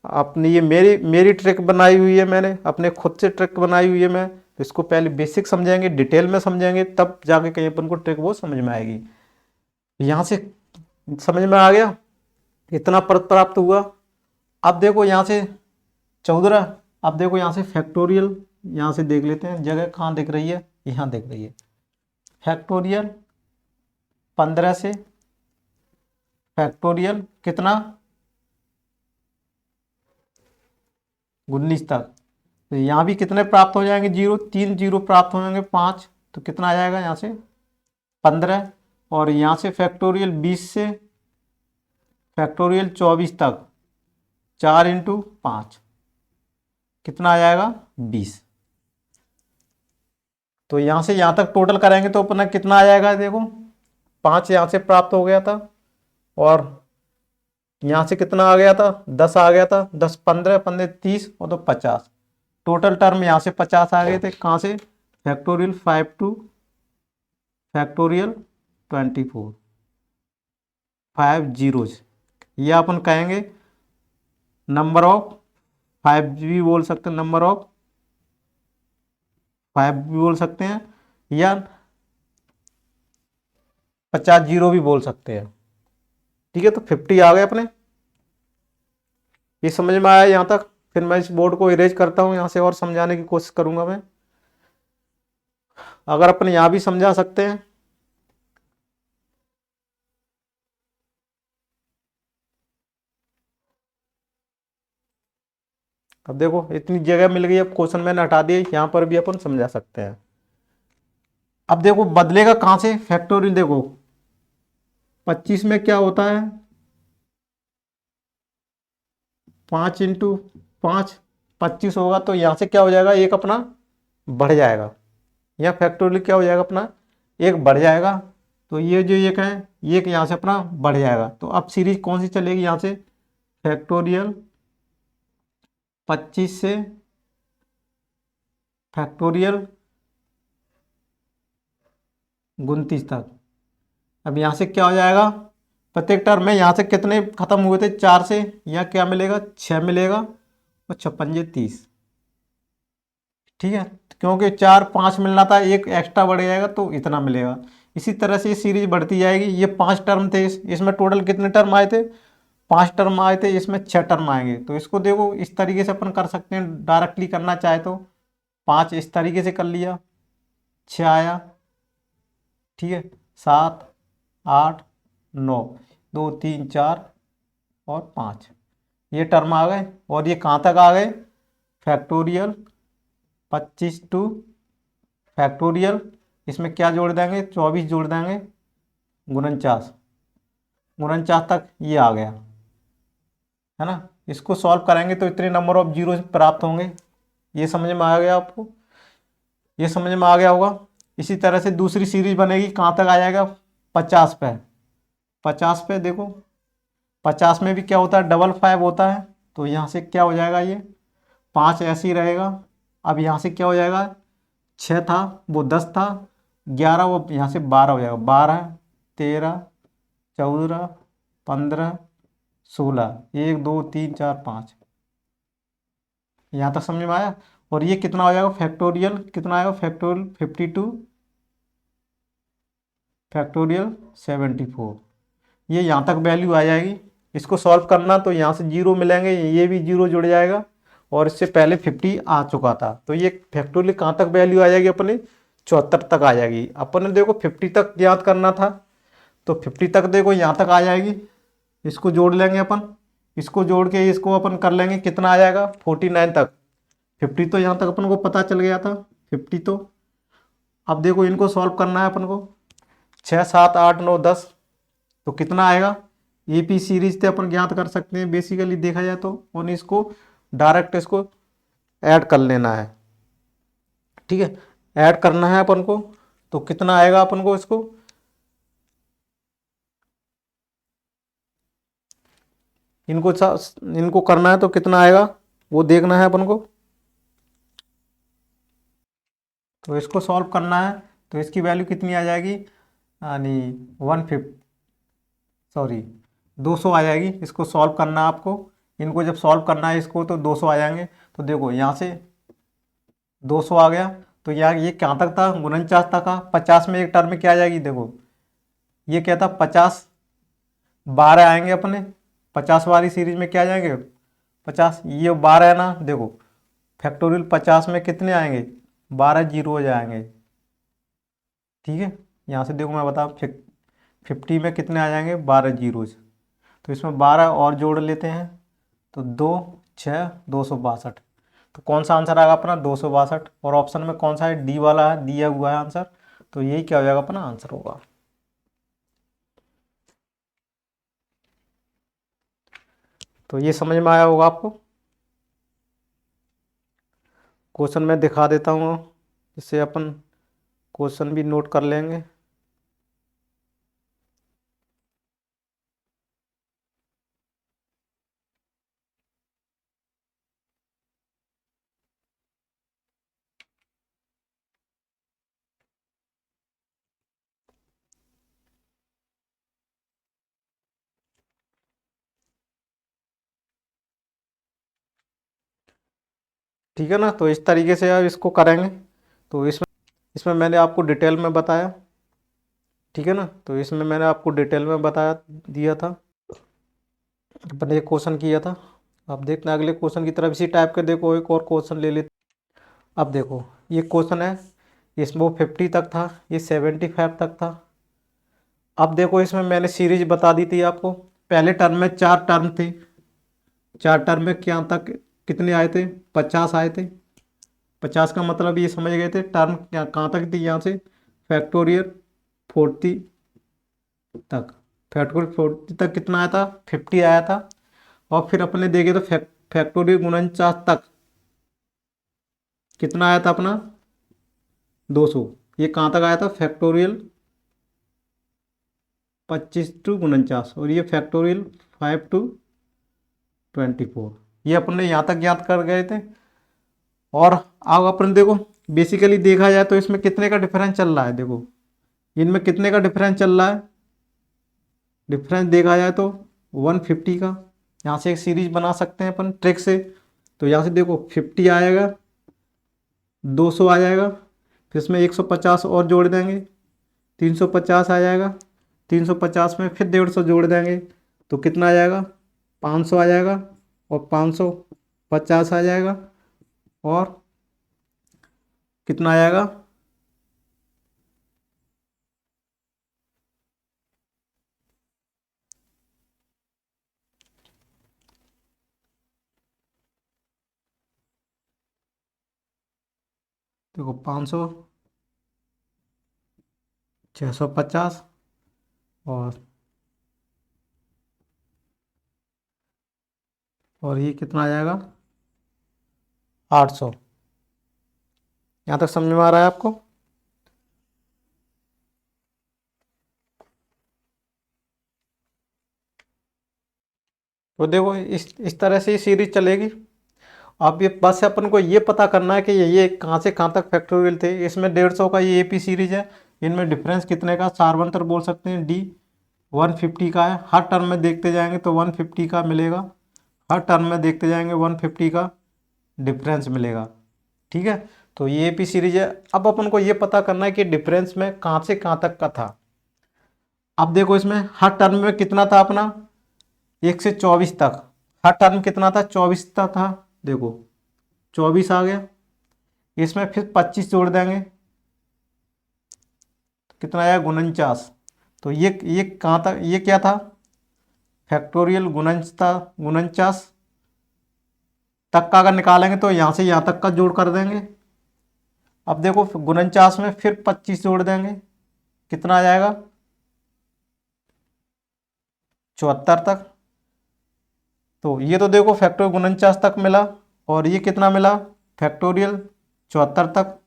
आपने ये मेरी ट्रिक बनाई हुई है, मैंने अपने खुद से ट्रिक बनाई हुई है। मैं तो इसको पहले बेसिक समझेंगे, डिटेल में समझेंगे, तब जाके कहीं अपन को ट्रिक वो समझ में आएगी। यहाँ से समझ में आ गया, इतना प्राप्त हुआ। अब देखो यहाँ से 14, अब देखो यहाँ से फैक्टोरियल, यहाँ से देख लेते हैं जगह कहाँ दिख रही है, यहाँ दिख रही है फैक्टोरियल 15 से फैक्टोरियल कितना 19 तक। तो यहाँ भी कितने प्राप्त हो जाएंगे जीरो, 3 जीरो प्राप्त हो जाएंगे 5, तो कितना आ जाएगा यहाँ से 15। और यहाँ से फैक्टोरियल 20 से फैक्टोरियल 24 तक, 4 इंटू 5 कितना आ जाएगा 20। तो यहाँ से यहाँ तक टोटल करेंगे तो अपना कितना आ जाएगा, देखो 5 यहाँ से प्राप्त हो गया था, और यहाँ से कितना आ गया था 10 आ गया था, 10 15 15 30 और तो 50। टोटल टर्म यहाँ से 50 आ गए थे, कहाँ से फैक्टोरियल 5 टू फैक्टोरियल 24, 5 जीरोज। ये अपन कहेंगे नंबर ऑफ 5 भी बोल सकते हैं, नंबर ऑफ 5 भी बोल सकते हैं, या 50 जीरो भी बोल सकते हैं, ठीक है। तो 50 आ गए अपने, ये समझ में आया यहाँ तक। फिर मैं इस बोर्ड को इरेज करता हूँ यहाँ से और समझाने की कोशिश करूंगा मैं, अगर अपन यहाँ भी समझा सकते हैं। अब देखो इतनी जगह मिल गई, अब क्वेश्चन मैंने हटा दिए, यहाँ पर भी अपन समझा सकते हैं। अब देखो बदलेगा कहाँ से फैक्टोरियल, देखो 25 में क्या होता है 5 इंटू 5, 25 होगा, तो यहाँ से क्या हो जाएगा एक अपना बढ़ जाएगा, या फैक्टोरियल क्या हो जाएगा अपना एक बढ़ जाएगा। तो ये जो एक है ये यहाँ से अपना बढ़ जाएगा। तो अब सीरीज कौन सी चलेगी, यहाँ से फैक्टोरियल 25 से फैक्टोरियल 29 तक। अब यहाँ से क्या हो जाएगा, प्रत्येक टर्म में यहाँ से कितने खत्म हुए थे 4 से, यहाँ क्या मिलेगा 6 मिलेगा, और 6 पंजे 30, ठीक है। क्योंकि 4 5 मिलना था, एक एक्स्ट्रा बढ़ जाएगा तो इतना मिलेगा। इसी तरह से ये सीरीज बढ़ती जाएगी। ये 5 टर्म थे, इसमें टोटल कितने टर्म आए थे 5 टर्म आए थे, इसमें 6 टर्म आएंगे। तो इसको देखो इस तरीके से अपन कर सकते हैं, डायरेक्टली करना चाहे तो 5 इस तरीके से कर लिया, 6 आया, ठीक है, 7 8 9, 2 3 4 और 5 ये टर्म आ गए। और ये कहाँ तक आ गए फैक्टोरियल 25 टू फैक्टोरियल, इसमें क्या जोड़ देंगे 24 जोड़ देंगे 49, 49 तक ये आ गया, है ना। इसको सॉल्व करेंगे तो इतने नंबर ऑफ जीरो प्राप्त होंगे, ये समझ में आ गया आपको? ये समझ में आ गया होगा। इसी तरह से दूसरी सीरीज बनेगी, कहाँ तक आ जाएगा? 50 पे। 50 पे देखो, 50 में भी क्या होता है, डबल 5 होता है। तो यहाँ से क्या हो जाएगा, ये 5 ऐसे ही रहेगा। अब यहाँ से क्या हो जाएगा, 6 था वो 10 था, 11 वो यहाँ से 12 हो जाएगा, 12 13 14 15 16, 1 2 3 4 5। यहाँ तक समझ में आया? और ये कितना हो जाएगा फैक्टोरियल, कितना आएगा फैक्टोरियल 52 फैक्टोरियल 74। ये यहाँ तक वैल्यू आ जाएगी। इसको सॉल्व करना तो यहाँ से जीरो मिलेंगे, ये भी जीरो जुड़ जाएगा, और इससे पहले 50 आ चुका था। तो ये फैक्टोरियल कहाँ तक वैल्यू आ जाएगी अपने, 74 तक आ जाएगी। अपन ने देखो 50 तक याद करना था, तो 50 तक देखो यहाँ तक आ जाएगी। इसको जोड़ लेंगे अपन, इसको जोड़ के इसको अपन कर लेंगे, कितना आ जाएगा 49 तक। 50 तो यहाँ तक अपन को पता चल गया था, 50 तो। अब देखो इनको सॉल्व करना है अपन को, 6 7 8 9 10, तो कितना आएगा। एपी सीरीज से अपन ज्ञात कर सकते हैं बेसिकली देखा जाए तो, और इसको डायरेक्ट इसको ऐड कर लेना है। ठीक है, ऐड करना है अपन को, तो कितना आएगा अपन को, इसको इनको इनको करना है तो कितना आएगा वो देखना है अपन को। तो इसको सॉल्व करना है, तो इसकी वैल्यू कितनी आ जाएगी, यानी 150, सॉरी 200 आ जाएगी। इसको सॉल्व करना है आपको, इनको जब सॉल्व करना है इसको, तो 200 आ जाएंगे। तो देखो यहाँ से 200 आ गया, तो यार ये कहाँ तक था, 49 तक का। 50 में एक टर्म में क्या आ जाएगी, देखो ये क्या था 50, 12 आएंगे अपने 50 वाली सीरीज में, क्या आ जाएंगे 50, ये 12 है ना। देखो फैक्टोरियल 50 में कितने आएंगे, 12 जीरो हो जाएंगे। ठीक है, यहाँ से देखो मैं बता, 50 में कितने आ जाएंगे, 12 जीरोज। तो इसमें 12 और जोड़ लेते हैं, तो 2 6 262। तो कौन सा आंसर आएगा अपना, 262। और ऑप्शन में कौन सा है, डी वाला है, दिया हुआ है आंसर। तो यही क्या हो जाएगा अपना आंसर होगा। तो ये समझ में आया होगा आपको। क्वेश्चन मैं दिखा देता हूँ, इससे अपन क्वेश्चन भी नोट कर लेंगे। ठीक है ना, तो इस तरीके से अब इसको करेंगे। तो इसमें इसमें मैंने आपको डिटेल में बताया, ठीक है ना। तो इसमें मैंने आपको डिटेल में बताया दिया था, अपन एक क्वेश्चन किया था। अब देखते हैं अगले क्वेश्चन की तरफ, इसी टाइप के देखो एक और क्वेश्चन ले लेते। अब देखो ये क्वेश्चन है, इसमें वो 50 तक था, ये 75 तक था। अब देखो इसमें मैंने सीरीज बता दी थी आपको, पहले टर्म में 4 टर्म थे, 4 टर्म में क्या तक कितने आए थे, 50 आए थे। 50 का मतलब ये समझ गए थे, टर्म क्या कहाँ तक थी, यहाँ से फैक्टोरियल 40 तक। फैक्टोरियल 40 तक कितना आया था, 50 आया था। और फिर अपने देखे तो फैक्टोरियल 49 तक कितना आया था अपना, 200। ये कहाँ तक आया था, फैक्टोरियल 25 टू 49, और ये फैक्टोरियल 5 टू 24। ये अपने यहाँ तक याद कर गए थे। और अब अपन देखो बेसिकली देखा जाए तो इसमें कितने का डिफरेंस चल रहा है, देखो इनमें कितने का डिफरेंस चल रहा है, डिफरेंस देखा जाए तो 150 का। यहाँ से एक सीरीज बना सकते हैं अपन ट्रिक से। तो यहाँ से देखो 50 आएगा, 200 आ जाएगा, फिर इसमें 150 और जोड़ देंगे, 350 आ जाएगा, 350 में फिर 150 जोड़ देंगे, तो कितना आ जाएगा, 500 आ जाएगा, और 550 आ जाएगा, और कितना आ जाएगा, देखो 500 650, और ये कितना आ जाएगा 800। यहाँ तक समझ में आ रहा है आपको? तो देखो इस तरह से ये सीरीज चलेगी। अब ये बस अपन को ये पता करना है कि ये कहाँ से कहाँ तक फैक्टोरियल थे। इसमें 150 का ये एपी सीरीज है, इनमें डिफरेंस कितने का सारवंतर बोल सकते हैं डी 150 का है। हर टर्म में देखते जाएंगे तो 150 का मिलेगा, हर टर्म में देखते जाएंगे 150 का डिफरेंस मिलेगा। ठीक है, तो ये एपी सीरीज है। अब अपन को ये पता करना है कि डिफरेंस में कहाँ से कहाँ तक का था। अब देखो इसमें हर टर्म में कितना था अपना, 1 से 24 तक। हर टर्म कितना था, 24 तक था। देखो 24 आ गया, इसमें फिर 25 जोड़ देंगे, कितना आया 49। तो ये कहाँ तक, ये क्या था, फैक्टोरियल गुणज था। 49 तक का अगर निकालेंगे तो यहाँ से यहाँ तक का जोड़ कर देंगे। अब देखो 49 में फिर 25 जोड़ देंगे, कितना आ जाएगा 74 तक। तो ये तो देखो फैक्टोरियल 49 तक मिला, और ये कितना मिला फैक्टोरियल 74 तक।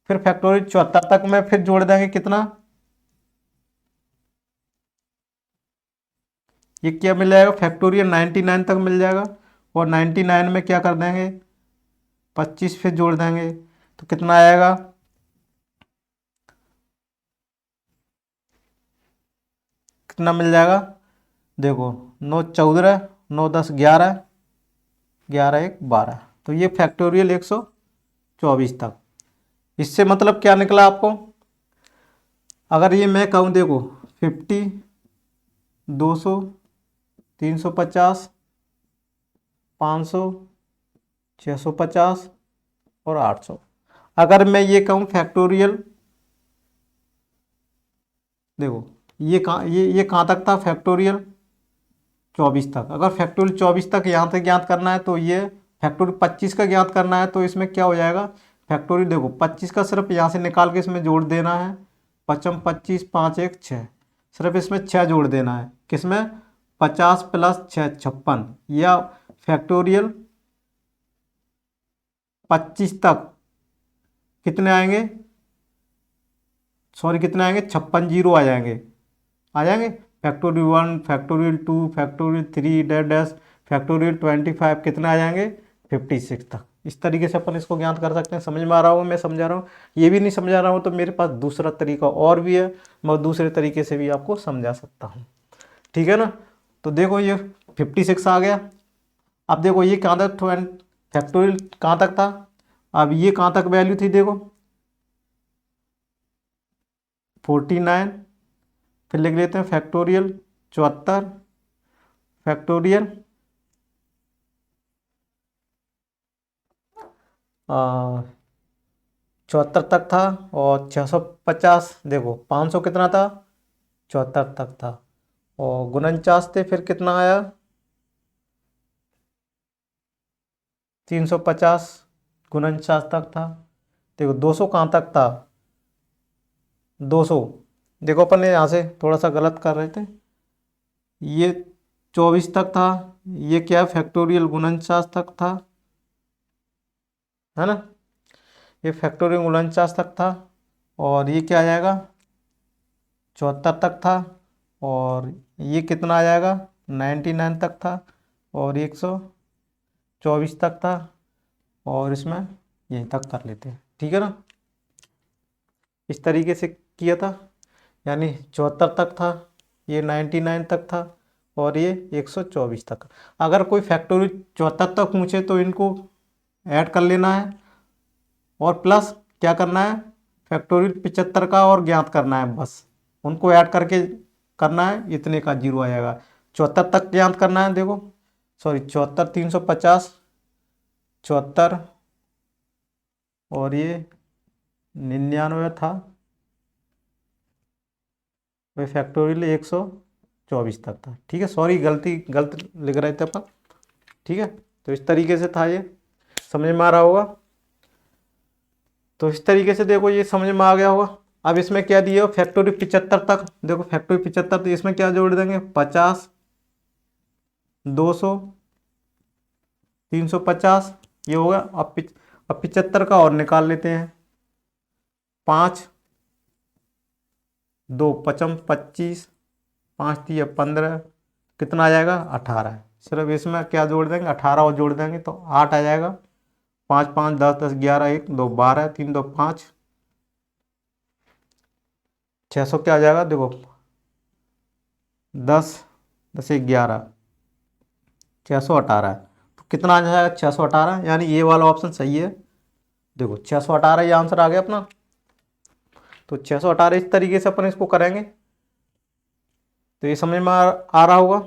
फिर फैक्टोरियल 74 तक में फिर जोड़ देंगे कितना, ये क्या मिल जाएगा फैक्टोरियल 99 तक मिल जाएगा। और 99 में क्या कर देंगे 25 फिर जोड़ देंगे, तो कितना आएगा, कितना मिल जाएगा, देखो 9 14, 9 10 11, 11 1 12। तो ये फैक्टोरियल 124 तक। इससे मतलब क्या निकला आपको, अगर ये मैं कहूँ देखो 50, 200, 350, 500, 650 और 800। अगर मैं ये कहूँ फैक्टोरियल, देखो ये कहाँ तक था फैक्टोरियल 24 तक। अगर फैक्टोरियल 24 तक यहाँ से ज्ञात करना है तो ये फैक्टोरियल 25 का ज्ञात करना है, तो इसमें क्या हो जाएगा फैक्टोरियल, देखो 25 का सिर्फ यहाँ से निकाल के इसमें जोड़ देना है। 55 25 5 1 6, सिर्फ इसमें 6 जोड़ देना है, किसमें 50 + 6 56। या फैक्टोरियल 25 तक कितने आएंगे, सॉरी कितने आएंगे 56 जीरो आ जाएंगे, आ जाएंगे। Factorial 1, factorial 2, factorial 3 dash dash, factorial 25 कितने आ जाएंगे 56 तक। इस तरीके से अपन इसको ज्ञात कर सकते हैं। समझ में आ रहा हो मैं समझा रहा हूँ, ये भी नहीं समझा रहा हूँ तो मेरे पास दूसरा तरीका और भी है, मैं दूसरे तरीके से भी आपको समझा सकता हूँ। ठीक है ना, तो देखो ये 56 आ गया। अब देखो ये कहाँ तक फैक्टोरियल कहाँ तक था, अब ये कहाँ तक वैल्यू थी देखो 49। फिर लिख लेते हैं फैक्टोरियल 74, फैक्टोरियल 74 तक था। और 650 देखो 500 कितना था 74 तक था। और 49 थे, फिर कितना आया 350, 49 तक था। देखो 200 कहाँ तक था 200, देखो अपन ने यहाँ से थोड़ा सा गलत कर रहे थे, ये 24 तक था, ये क्या फैक्टोरियल 49 तक था, है ना, ये फैक्टोरियल 49 तक था। और ये क्या आ जाएगा 74 तक था। और ये कितना आ जाएगा 99 तक था। और 124 तक था। और इसमें यहीं तक कर लेते हैं, ठीक है ना। इस तरीके से किया था, यानी 74 तक था, ये 99 तक था, और ये 124 तक। अगर कोई फैक्टोरियल 74 तक पूछे तो इनको ऐड कर लेना है, और प्लस क्या करना है फैक्टोरियल 75 का और ज्ञात करना है, बस उनको ऐड करके करना है, इतने का जीरो आ जाएगा। 74 तक ज्ञात करना है, देखो सॉरी 74 350, 74 और ये 99 था, वही फैक्टोरियल 124 तक था। ठीक है, सॉरी गलत लिख रहे थे अपन। ठीक है, तो इस तरीके से था, ये समझ में आ रहा होगा। तो इस तरीके से देखो ये समझ में आ गया होगा। अब इसमें क्या दिया फैक्टोरियल 75 तक, देखो फैक्टोरियल 75 तो इसमें क्या जोड़ देंगे 50, 200, 350 ये होगा। अब अब 75 का और निकाल लेते हैं। 5 2 पचम 25, 5 3 15, कितना आ जाएगा 18। सिर्फ इसमें क्या जोड़ देंगे, 18 और जोड़ देंगे तो 8 आ जाएगा। 5 5 10 10 11 1 2 12 3 2 5, 600 क्या आ जाएगा देखो, 10 10 1 11, 618 है। तो कितना आ जाएगा 618, यानी ये वाला ऑप्शन सही है। देखो 618 ये आंसर आ गया अपना। तो 618 इस तरीके से अपन इसको करेंगे, तो ये समझ में आ रहा होगा।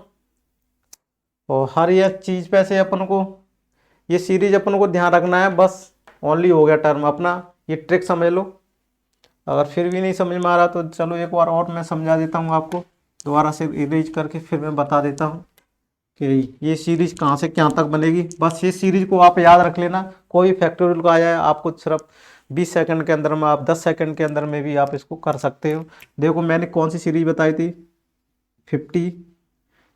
और हर एक चीज़ पे से अपन को ये सीरीज अपन को ध्यान रखना है बस। ओनली हो गया टर्म अपना, ये ट्रिक समझ लो। अगर फिर भी नहीं समझ में आ रहा तो चलो एक बार और मैं समझा देता हूँ आपको, दोबारा से इरेज करके फिर मैं बता देता हूँ कि ये सीरीज कहाँ से कहाँ तक बनेगी। बस ये सीरीज को आप याद रख लेना। कोई फैक्टोरियल को आ जाए आपको सिर्फ 20 सेकंड के अंदर में, आप 10 सेकंड के अंदर में भी आप इसको कर सकते हो। देखो मैंने कौन सी सीरीज बताई थी, 50।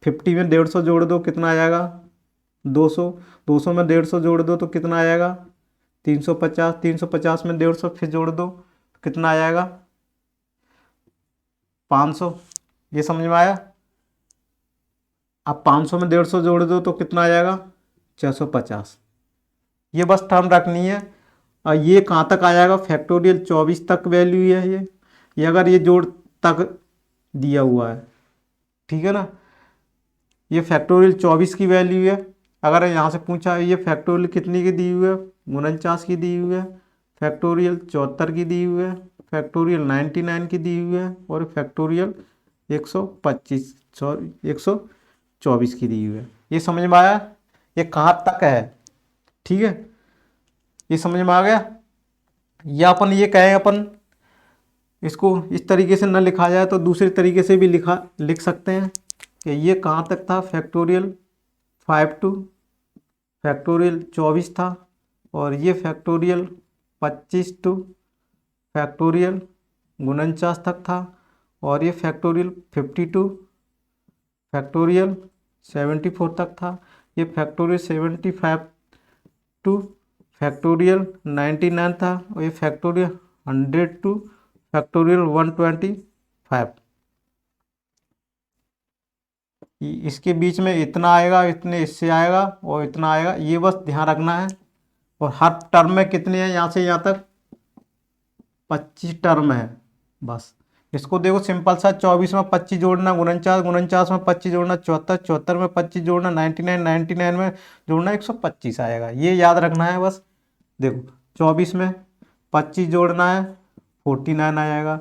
50 में 150 जोड़ दो कितना आ जाएगा 200। 200 में 150 जोड़ दो तो कितना आ जाएगा 350। 350 में 150 फिर जोड़ दो तो कितना आ जाएगा 500। ये समझ में आया। अब 500 में 150 जोड़ दो तो कितना आ जाएगा 650। ये बस टर्म रखनी है। और ये कहाँ तक आ जाएगा, फैक्टोरियल 24 तक वैल्यू है ये अगर ये जोड़ तक दिया हुआ है, ठीक है ना। ये फैक्टोरियल 24 की वैल्यू है। अगर यहाँ से पूछा है ये फैक्टोरियल कितनी की दी हुई है, 49 की दी हुई है, फैक्टोरियल 74 की दी हुई है, फैक्टोरियल 99 की दी हुई है, और फैक्टोरियल 125 सॉरी 124 की दी हुई है। ये समझ में आया, ये कहाँ तक है, ठीक है। ये समझ में आ गया। या अपन ये कहें, अपन इसको इस तरीके से न लिखा जाए तो दूसरे तरीके से भी लिख सकते हैं कि ये कहाँ तक था, फैक्टोरियल 5 टू फैक्टोरियल 24 था, और ये फैक्टोरियल 25 टू फैक्टोरियल 49 तक था, और ये फैक्टोरियल 52 फैक्टोरियल 74 तक था, ये फैक्टोरियल 75 टू फैक्टोरियल 99 था, और ये फैक्टोरियल 100 टू फैक्टोरियल 125। इसके बीच में इतना आएगा, इतने इससे आएगा और इतना आएगा, ये बस ध्यान रखना है। और हर टर्म में कितने हैं, यहाँ से यहाँ तक 25 टर्म है बस। इसको देखो सिंपल सा, 24 में 25 जोड़ना 49, 49 में 25 जोड़ना 74, 74 में 25 जोड़ना 99, 99 में जोड़ना 125 आएगा। ये याद रखना है बस। देखो 24 में 25 जोड़ना है 49 आ जाएगा,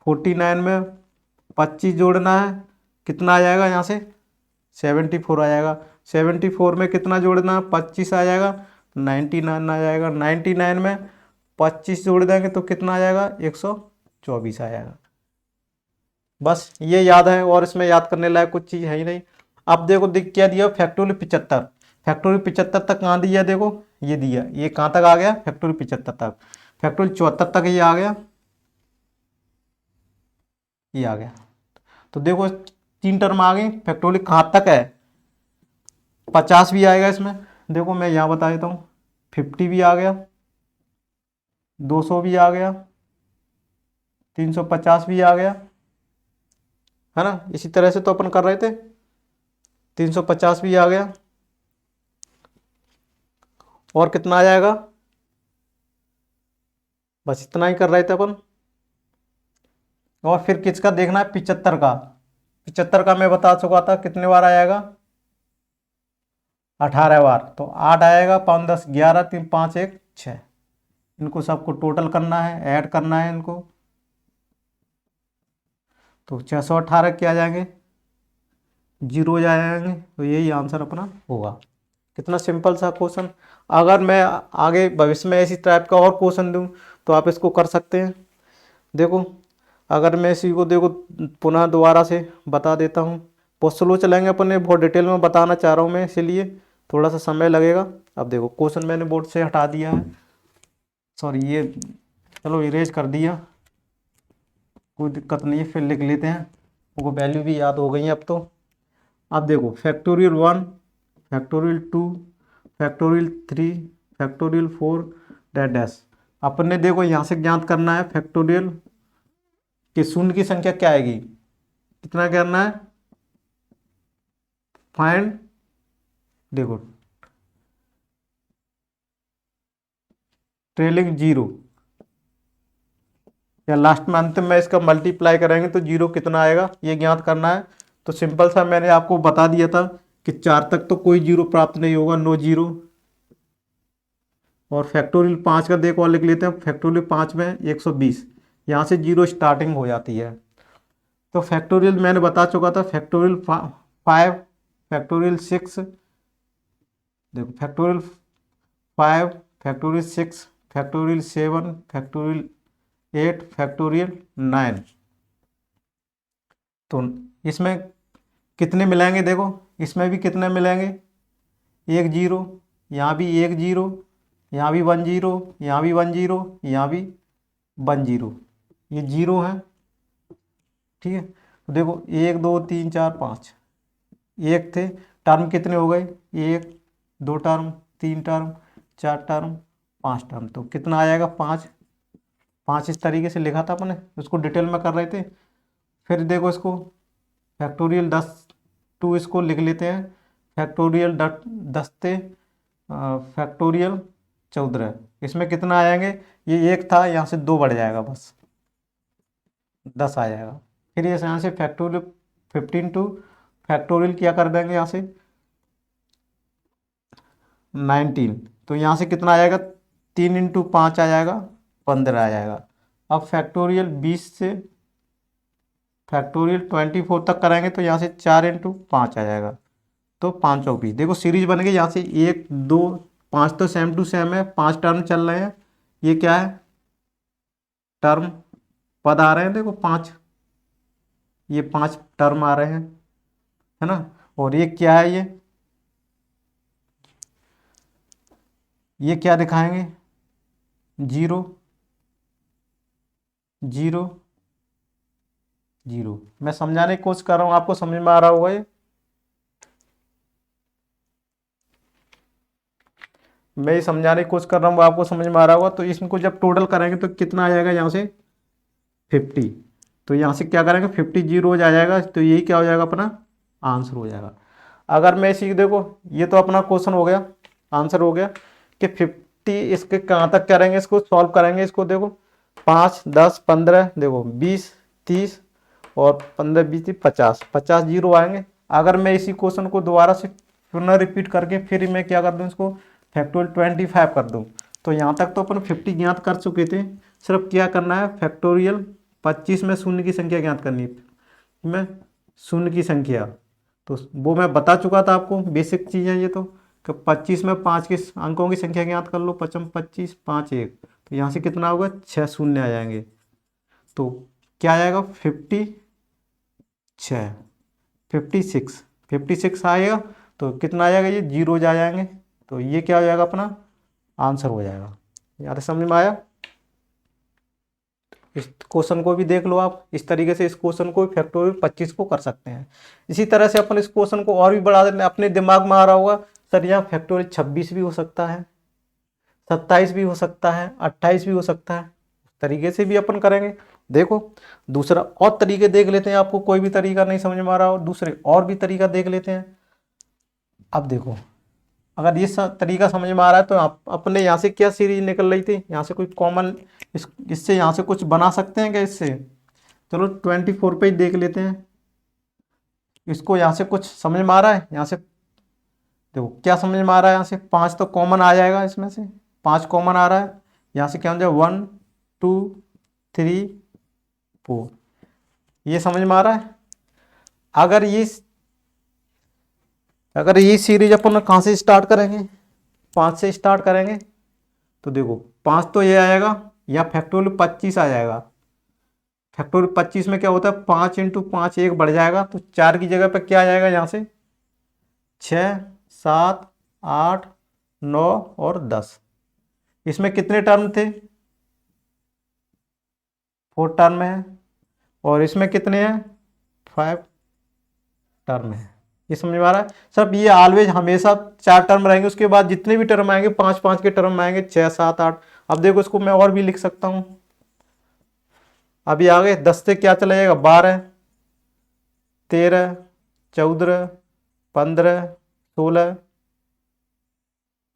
49 में 25 जोड़ना है कितना आ जाएगा, यहाँ से 74 आ जाएगा, 74 में कितना जोड़ना है 25 आ जाएगा 99 आ जाएगा, 99 में 25 जोड़ देंगे तो कितना आ जाएगा 124 आ जाएगा। बस ये याद है, और इसमें याद करने लायक कुछ चीज़ है ही नहीं। अब देखो दिख क्या दिया, फैक्टोरियल 75। फैक्टोरियल 75 तक कहाँ दिया, देखो ये दिया, ये कहाँ तक आ गया फैक्टोरियल 75 तक। फैक्टोरियल 74 तक ये आ गया, ये आ गया। तो देखो 3 टर्म आ गई। फैक्टोरियल कहाँ तक है, 50 भी आएगा इसमें। देखो मैं यहाँ बता देता हूँ, 50 भी आ गया, 200 भी आ गया, 350 भी आ गया, है ना। इसी तरह से तो अपन कर रहे थे, 350 भी आ गया, और कितना आ जाएगा, बस इतना ही कर रहे थे अपन। और फिर किसका देखना है, 75 का। 75 का मैं बता चुका था कितने बार आएगा, 18 बार। तो 8 आएगा, 5 10 11 3 5 1 6। इनको सबको टोटल करना है, ऐड करना है इनको। तो 618 क्या आ जाएंगे, जीरो आ जाएंगे। तो यही आंसर अपना होगा। कितना सिंपल सा क्वेश्चन। अगर मैं आगे भविष्य में इसी टाइप का और क्वेश्चन दूं तो आप इसको कर सकते हैं। देखो अगर मैं इसी को देखो पुनः दोबारा से बता देता हूँ, बहुत स्लो चलेंगे अपन, ने बहुत डिटेल में बताना चाह रहा हूँ मैं, इसीलिए थोड़ा सा समय लगेगा। अब देखो क्वेश्चन मैंने बोर्ड से हटा दिया है, सॉरी ये चलो इरेज कर दिया, कोई दिक्कत नहीं है, फिर लिख लेते हैं। वो वैल्यू भी याद हो गई है अब तो। अब देखो factorial 1 factorial 2 factorial 3 factorial 4 dash dash. अपन ने देखो यहाँ से ज्ञात करना है फैक्टोरियल कि शून्य की संख्या क्या आएगी, कितना करना है, फाइंड, देखो ट्रेलिंग जीरो, या लास्ट में अंतिम में इसका मल्टीप्लाई करेंगे तो जीरो कितना आएगा ये ज्ञात करना है। तो सिंपल सा मैंने आपको बता दिया था कि 4 तक तो कोई जीरो प्राप्त नहीं होगा, नो जीरो। और फैक्टोरियल 5 का देखो और लिख लेते हैं, फैक्टोरियल 5 में 120, यहाँ से जीरो स्टार्टिंग हो जाती है। तो फैक्टोरियल मैंने बता चुका था, फैक्टोरियल 5, फैक्टोरियल 6, देखो factorial 5, factorial 6, factorial 7, factorial 8, factorial 9। तो इसमें कितने मिलेंगे, देखो इसमें भी कितने मिलेंगे, एक जीरो, यहाँ भी एक जीरो, यहाँ भी 1 जीरो, यहाँ भी 1 जीरो, यहाँ भी 1 जीरो, ये जीरो है। ठीक है, तो देखो 1 2 3 4 5, एक थे, टर्म कितने हो गए, 1 2 टर्म, 3 टर्म, 4 टर्म, 5 टर्म, तो कितना आ जाएगा 5। 5 इस तरीके से लिखा था अपने, उसको डिटेल में कर रहे थे। फिर देखो इसको फैक्टोरियल 10 टू इसको लिख लेते हैं, फैक्टोरियल 10 थे, फैक्टोरियल 14, इसमें कितना आएंगे, ये एक था, यहाँ से 2 बढ़ जाएगा, बस 10 आ जाएगा। फिर ये यहाँ से फैक्टोरियल 15 टू फैक्टोरियल क्या कर देंगे यहाँ से 19, तो यहाँ से कितना आ जाएगा, 3 इंटू 5 आ जाएगा, 15 आ जाएगा। अब फैक्टोरियल 20 से फैक्टोरियल 24 तक कराएंगे तो यहाँ से 4 इंटू 5 आ जाएगा, तो 5 चौक 20। देखो सीरीज बन गई, यहाँ से 1 2 5 तो सेम टू सेम है, 5 टर्म चल रहे हैं, ये क्या है टर्म, पद आ रहे हैं, देखो 5, ये 5 टर्म आ रहे हैं, है ना। और ये क्या है, ये क्या दिखाएंगे, जीरो जीरो जीरो। मैं समझाने की कोशिश कर रहा हूँ, आपको समझ में आ रहा होगा ये, मैं ये समझाने की कोशिश कर रहा हूँ, वो आपको समझ में आ रहा होगा। तो इसको जब टोटल करेंगे तो कितना आ जाएगा, यहाँ से 50, तो यहाँ से क्या करेंगे 50 जीरो आ जाएगा, तो यही क्या हो जाएगा अपना आंसर हो जाएगा। अगर मैं इसी देखो ये तो अपना क्वेश्चन हो गया, आंसर हो गया कि 50, इसके कहाँ तक करेंगे, इसको सॉल्व करेंगे, इसको देखो 5 10 15, देखो 20 30 और 15 20 50, 50 जीरो आएंगे। अगर मैं इसी क्वेश्चन को दोबारा से पुनः रिपीट करके फिर मैं क्या कर दूँ, इसको फैक्टोरियल 25 कर दूँ, तो यहाँ तक तो अपन 50 ज्ञात कर चुके थे। सिर्फ क्या करना है, फैक्टोरियल 25 में शून्य की संख्या ज्ञात करनी है, में शून्य की संख्या, तो वो मैं बता चुका था आपको, बेसिक चीज़ है ये तो, कि 25 में 5 के अंकों की संख्या ज्ञात कर लो, 55 25 5 1, तो यहाँ से कितना होगा 6 शून्य आ जाएंगे, तो क्या आ जाएगा 56 आएगा, तो कितना आ जाएगा, ये जीरो आ जाएंगे, तो ये क्या हो जाएगा अपना आंसर हो जाएगा। यार समझ में आया, इस क्वेश्चन को भी देख लो आप, इस तरीके से इस क्वेश्चन को फैक्टोरियल 25 को कर सकते हैं। इसी तरह से अपन इस क्वेश्चन को और भी बढ़ा देते हैं, अपने दिमाग में आ रहा होगा सर यहाँ फैक्टोरियल 26 भी हो सकता है, 27 भी हो सकता है, 28 भी हो सकता है, उस तरीके से भी अपन करेंगे। देखो दूसरा और तरीके देख लेते हैं, आपको कोई भी तरीका नहीं समझ में आ रहा हो दूसरे और भी तरीका देख लेते हैं। अब देखो अगर ये तरीका समझ में आ रहा है तो आप अपने यहाँ से क्या सीरीज निकल रही थी, यहाँ से कोई कॉमन इससे यहाँ से कुछ बना सकते हैं क्या इससे, चलो 24 पे ही देख लेते हैं। इसको यहाँ से कुछ समझ में आ रहा है, यहाँ से देखो क्या समझ में आ रहा है, यहाँ से 5 तो कॉमन आ जाएगा, इसमें से 5 कॉमन आ रहा है, यहाँ से क्या हो जाए 1 2 3 4, ये समझ में आ रहा है। अगर ये सीरीज अपन कहाँ से स्टार्ट करेंगे, 5 से स्टार्ट करेंगे, तो देखो 5 तो ये आएगा, या फैक्टोरियल 25 आ जाएगा। फैक्टोरियल 25 में क्या होता है 5 इंटू 5 1 बढ़ जाएगा, तो 4 की जगह पर क्या आ जाएगा, यहाँ से 6 7 8 9 और 10। इसमें कितने टर्म थे, 4 टर्म है, और इसमें कितने हैं 5 टर्म है। ये समझ में आ रहा है सब, ये ऑलवेज हमेशा 4 टर्म रहेंगे, उसके बाद जितने भी टर्म आएंगे 5 5 के टर्म आएंगे, 6 7 8 अब देखो इसको मैं और भी लिख सकता हूँ। अभी आगे 10 से क्या चला जाएगा, 12, 13, 14, 15, 16,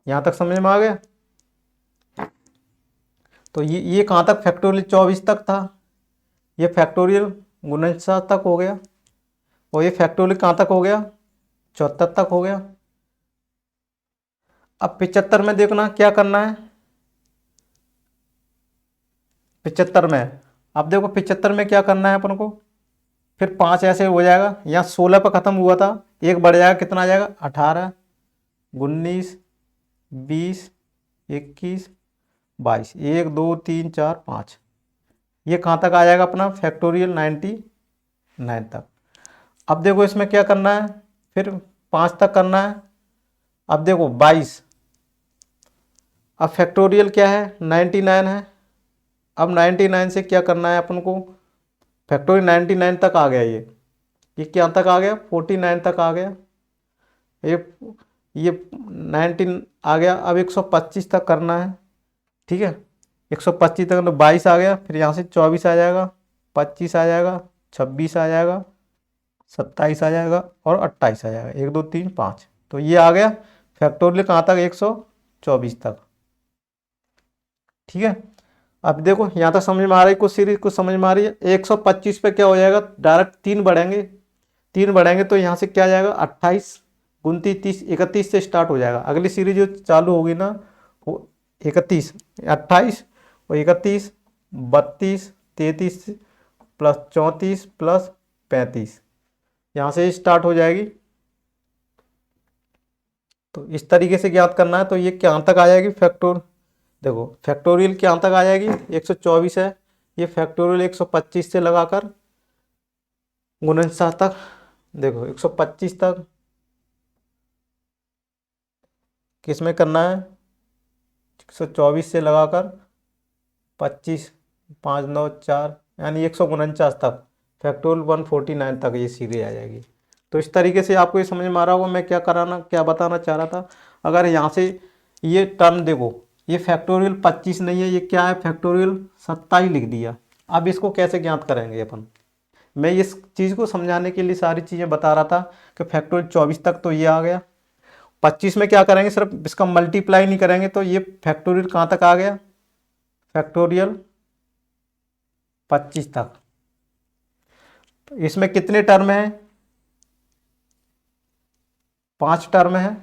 यहाँ तक समझ में आ गया। तो ये कहाँ तक, फैक्टोरियल 24 तक था, ये फैक्टोरियल 49 तक हो गया, और ये फैक्टोरियल कहाँ तक हो गया, 74 तक हो गया। अब 75 में देखना क्या करना है, 75 में, अब देखो 75 में क्या करना है अपन को, फिर 5 ऐसे हो जाएगा, यहाँ 16 पर ख़त्म हुआ था, एक बढ़ जाएगा, कितना आ जाएगा, 18, 19, 20, 21, 22, 1 2 3 4 5, ये कहाँ तक आ जाएगा अपना फैक्टोरियल 99 तक। अब देखो इसमें क्या करना है, फिर 5 तक करना है। अब देखो 22, अब फैक्टोरियल क्या है, 99 है। अब 99 से क्या करना है अपन को, फैक्टोरियल 99 तक आ गया, ये क्या तक आ गया, 49 तक आ गया, ये ये 19 आ गया। अब 125 तक करना है, ठीक है, 125 तक, तो 22 आ गया, फिर यहाँ से 24 आ जाएगा, 25 आ जाएगा, 26 आ जाएगा, 27 आ जाएगा, और 28 आ जाएगा, 1 2 3 5। तो ये आ गया फैक्टोरियल कहाँ तक, 124 तक, ठीक है। अब देखो यहाँ तक समझ में आ रही है, कुछ सीरीज कुछ समझ में आ रही है। 125 पे क्या हो जाएगा, डायरेक्ट 3 बढ़ेंगे, 3 बढ़ेंगे तो यहाँ से क्या आ जाएगा, 28, 29, 30, 31 से स्टार्ट हो जाएगा। अगली सीरीज जो चालू होगी ना वो 31, 28 और 31, 32, 33 प्लस 34 प्लस 35, यहाँ से स्टार्ट हो जाएगी। तो इस तरीके से ज्ञात करना है। तो ये क्या तक आ जाएगी फैक्टोर, देखो फैक्टोरियल क्या तक आ जाएगी, 124 है, ये फैक्टोरियल 125 से लगाकर 49 तक, देखो 125 तक किस में करना है, 124 से लगाकर 25, 5 9 4, यानी 149 तक, फैक्टोरियल 149 तक ये सीरीज आ जाएगी। तो इस तरीके से आपको ये समझ में आ रहा होगा मैं क्या बताना चाह रहा था। अगर यहाँ से ये टर्म देखो, ये फैक्टोरियल 25 नहीं है, ये क्या है, फैक्टोरियल 27 लिख दिया। अब इसको कैसे ज्ञात करेंगे अपन, मैं इस चीज़ को समझाने के लिए सारी चीज़ें बता रहा था कि फैक्टोरियल 24 तक तो ये आ गया। 25 में क्या करेंगे, सिर्फ इसका मल्टीप्लाई नहीं करेंगे, तो ये फैक्टोरियल कहाँ तक आ गया, फैक्टोरियल 25 तक। तो इसमें कितने टर्म हैं, 5 टर्म है,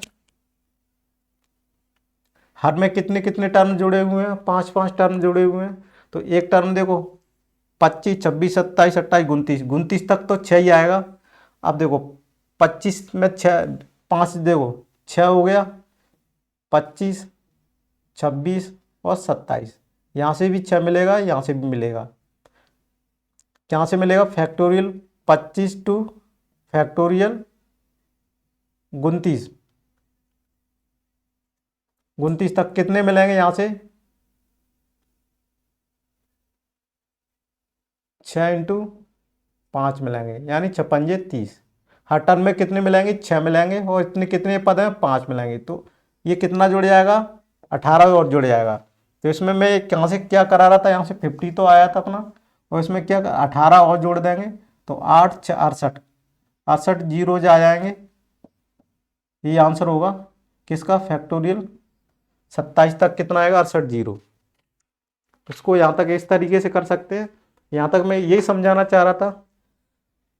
हर में कितने कितने टर्म जुड़े हुए हैं, 5 5 टर्म जुड़े हुए हैं। तो एक टर्म देखो 25, 26, 27, 28, 29, 29 तक तो 6 ही आएगा। अब देखो 25 में 6, 5 देखो 6 हो गया, 25, 26 और 27, यहाँ से भी 6 मिलेगा, यहाँ से भी मिलेगा, यहाँ से मिलेगा फैक्टोरियल 25 टू फैक्टोरियल 29, 29 तक कितने मिलेंगे, यहाँ से 6 इंटू 5 मिलेंगे, यानी 6 पंजे 30। हर टर्म में कितने मिलेंगे, 6 मिलेंगे, और इतने कितने पद हैं, 5 मिलेंगे। तो ये कितना जुड़ जाएगा, 18 और जुड़ जाएगा। तो इसमें मैं यहाँ से क्या करा रहा था, यहाँ से 50 तो आया था अपना, और इसमें क्या 18 और जोड़ देंगे, तो 8 6 68, 68 जीरो आ जाएंगे। ये आंसर होगा किसका, फैक्टोरियल 27 तक कितना आएगा, 68 जीरो। इसको यहाँ तक इस तरीके से कर सकते हैं। यहाँ तक मैं यही समझाना चाह रहा था।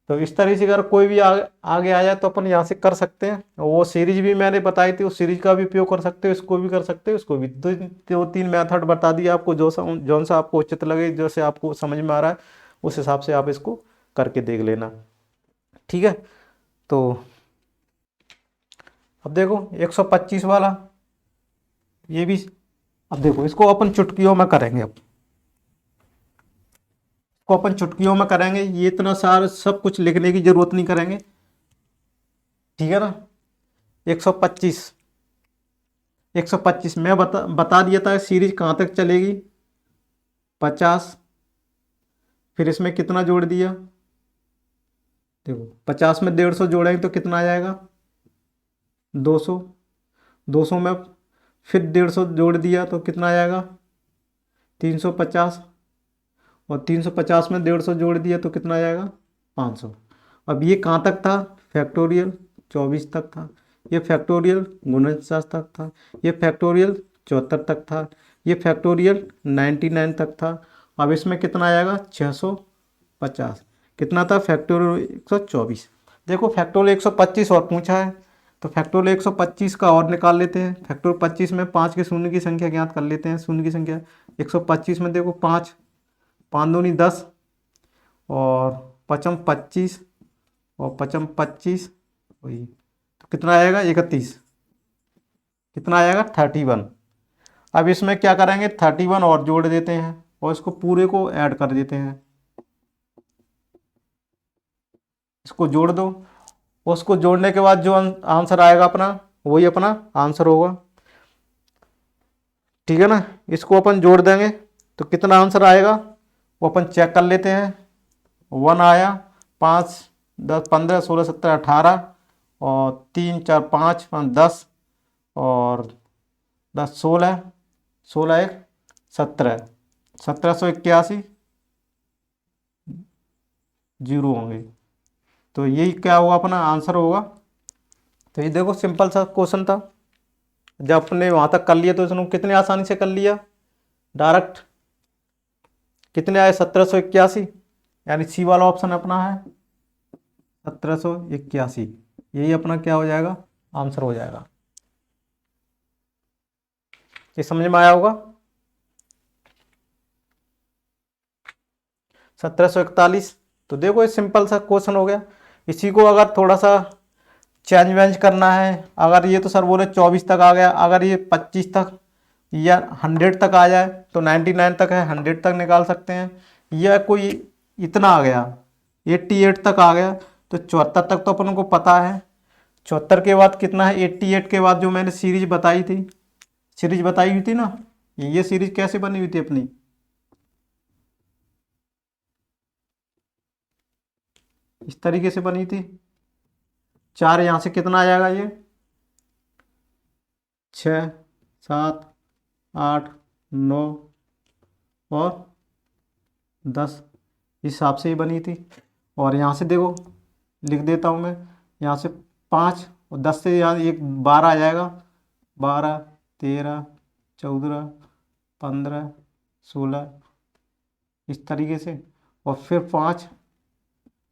तो इस तरीके से अगर कोई भी आगे आ जाए तो अपन यहाँ से कर सकते हैं। वो सीरीज भी मैंने बताई थी, उस सीरीज का भी उपयोग कर सकते हो, इसको भी कर सकते हो, इसको भी। दो तीन मेथड बता दिया आपको, जौन सा आपको उचित लगे, जैसे आपको समझ में आ रहा है उस हिसाब से आप इसको करके देख लेना, ठीक है। तो अब देखो 125 वाला ये भी, अब देखो इसको अपन चुटकियों में करेंगे। अब को अपन चुटकियों में करेंगे, ये इतना सारा सब कुछ लिखने की जरूरत नहीं करेंगे, ठीक है ना। 125, 125 मैं बता दिया था सीरीज कहाँ तक चलेगी, 50, फिर इसमें कितना जोड़ दिया, देखो 50 में 150 जोड़ेंगे तो कितना आ जाएगा, 200, 200 में फिर 150 जोड़ दिया तो कितना आ जाएगा, 350, और 350 में 150 जोड़ दिया तो कितना आ जाएगा, 500। अब ये कहाँ तक था, फैक्टोरियल 24 तक था, ये फैक्टोरियल 49 तक था, ये फैक्टोरियल 74 तक था, ये फैक्टोरियल 99 तक था। अब इसमें कितना आएगा, 650। कितना था, फैक्टोरियल 124। देखो फैक्टोरियल 125 और पूछा है, तो फैक्टोरियल 125 का और निकाल लेते हैं। फैक्टोरियल 25 में 5 के शून्य की संख्या ज्ञात कर लेते हैं। शून्य की संख्या 125 में देखो 5, 5 दूनी 10, और पचम 25, और पचम 25 वही, तो कितना आएगा, 31। कितना आएगा, 31। अब इसमें क्या करेंगे, 31 और जोड़ देते हैं और इसको पूरे को ऐड कर देते हैं। इसको जोड़ दो, उसको जोड़ने के बाद जो आंसर आएगा अपना, वही अपना आंसर होगा। ठीक है ना, इसको अपन जोड़ देंगे तो कितना आंसर आएगा वो अपन चेक कर लेते हैं। 1 आया, 5 10 15 16 17 18, और 3 4 5 5 10, और 10 16, 16 1 17, 1781 जीरो होंगे। तो यही क्या होगा, अपना आंसर होगा। तो ये देखो सिंपल सा क्वेश्चन था, जब अपने वहां तक कर लिया तो इसने कितने आसानी से कर लिया डायरेक्ट। कितने आए, 1781, यानी सी वाला ऑप्शन अपना है 1781। यही अपना क्या हो जाएगा, आंसर हो जाएगा। ये समझ में आया होगा। 1741, तो देखो ये सिंपल सा क्वेश्चन हो गया। इसी को अगर थोड़ा सा चेंज वेंज करना है, अगर ये तो सर बोले 24 तक आ गया, अगर ये 25 तक या 100 तक आ जाए तो 99 तक है, 100 तक निकाल सकते हैं। या कोई इतना आ गया 88 तक आ गया, तो 74 तक तो अपन को पता है। 74 के बाद कितना है, 88 के बाद जो मैंने सीरीज बताई थी, सीरीज बताई हुई थी ना, ये सीरीज कैसे बनी हुई थी अपनी, इस तरीके से बनी थी। 4 यहाँ से कितना आ जाएगा, ये 6 7 8 9 और 10, इस हिसाब से ही बनी थी। और यहाँ से देखो लिख देता हूँ मैं, यहाँ से 5 और 10 से यहाँ एक 12 आ जाएगा, 12 13 14 15 16, इस तरीके से। और फिर 5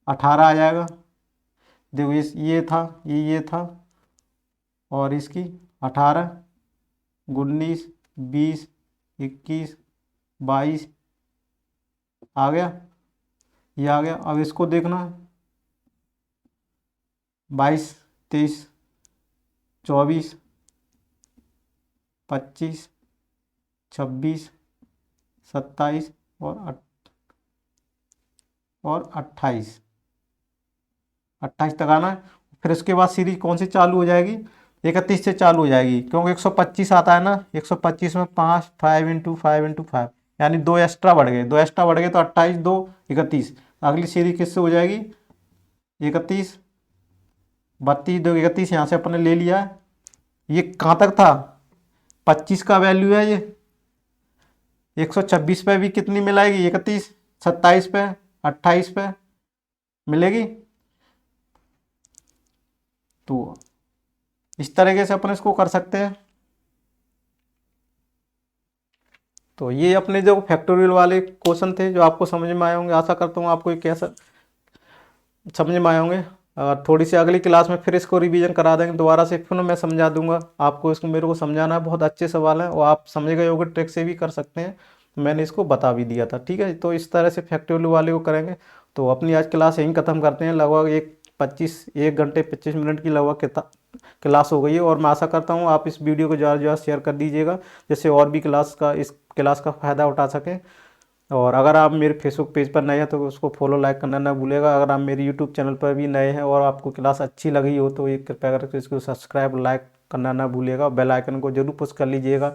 18 आ जाएगा। देखो ये था, ये था, और इसकी 18 19 20 21 22 आ गया, ये आ गया। अब इसको देखना है, 22 23 24 25 26 27 और 28, 28 तक आना है। फिर उसके बाद सीरीज कौन सी चालू हो जाएगी, 31 से चालू हो जाएगी, क्योंकि 125 आता है ना। 125 में 5 5 इंटू 5 इंटू 5, यानी 2 एक्स्ट्रा बढ़ गए, 2 एक्स्ट्रा बढ़ गए तो 28 2 31। अगली सीरीज किससे हो जाएगी, 31 32 2 31, यहाँ से अपने ले लिया है। ये कहाँ तक था, 25 का वैल्यू है ये। 126 पे भी कितनी मिलाएगी, 31, 27 पे 28 पे मिलेगी। तो इस तरीके से अपन इसको कर सकते हैं। तो ये अपने जो फैक्टोरियल वाले क्वेश्चन थे जो आपको समझ में आए होंगे, आशा करता हूँ आपको ये कैसा समझ में आए होंगे। और थोड़ी सी अगली क्लास में फिर इसको रिवीजन करा देंगे दोबारा से, फिर मैं समझा दूंगा आपको। इसको मेरे को समझाना है, बहुत अच्छे सवाल हैं और आप समझ गए होगे, ट्रिक से भी कर सकते हैं। मैंने इसको बता भी दिया था, ठीक है। तो इस तरह से फैक्टोरियल वाले को करेंगे। तो अपनी आज क्लास यहीं ख़त्म करते हैं। लगभग 1 घंटे 25 मिनट की लगभग क्लास हो गई है, और मैं आशा करता हूँ आप इस वीडियो को ज़्यादा से ज़्यादा शेयर कर दीजिएगा, जिससे और भी इस क्लास का फ़ायदा उठा सकें। और अगर आप मेरे फेसबुक पेज पर नए हैं तो उसको फॉलो लाइक करना ना भूलेगा। अगर आप मेरे यूट्यूब चैनल पर भी नए हैं और आपको क्लास अच्छी लगी हो तो ये कृपया करके इसको सब्सक्राइब लाइक करना ना भूलिएगा। बेल आइकन को जरूर पुश कर लीजिएगा,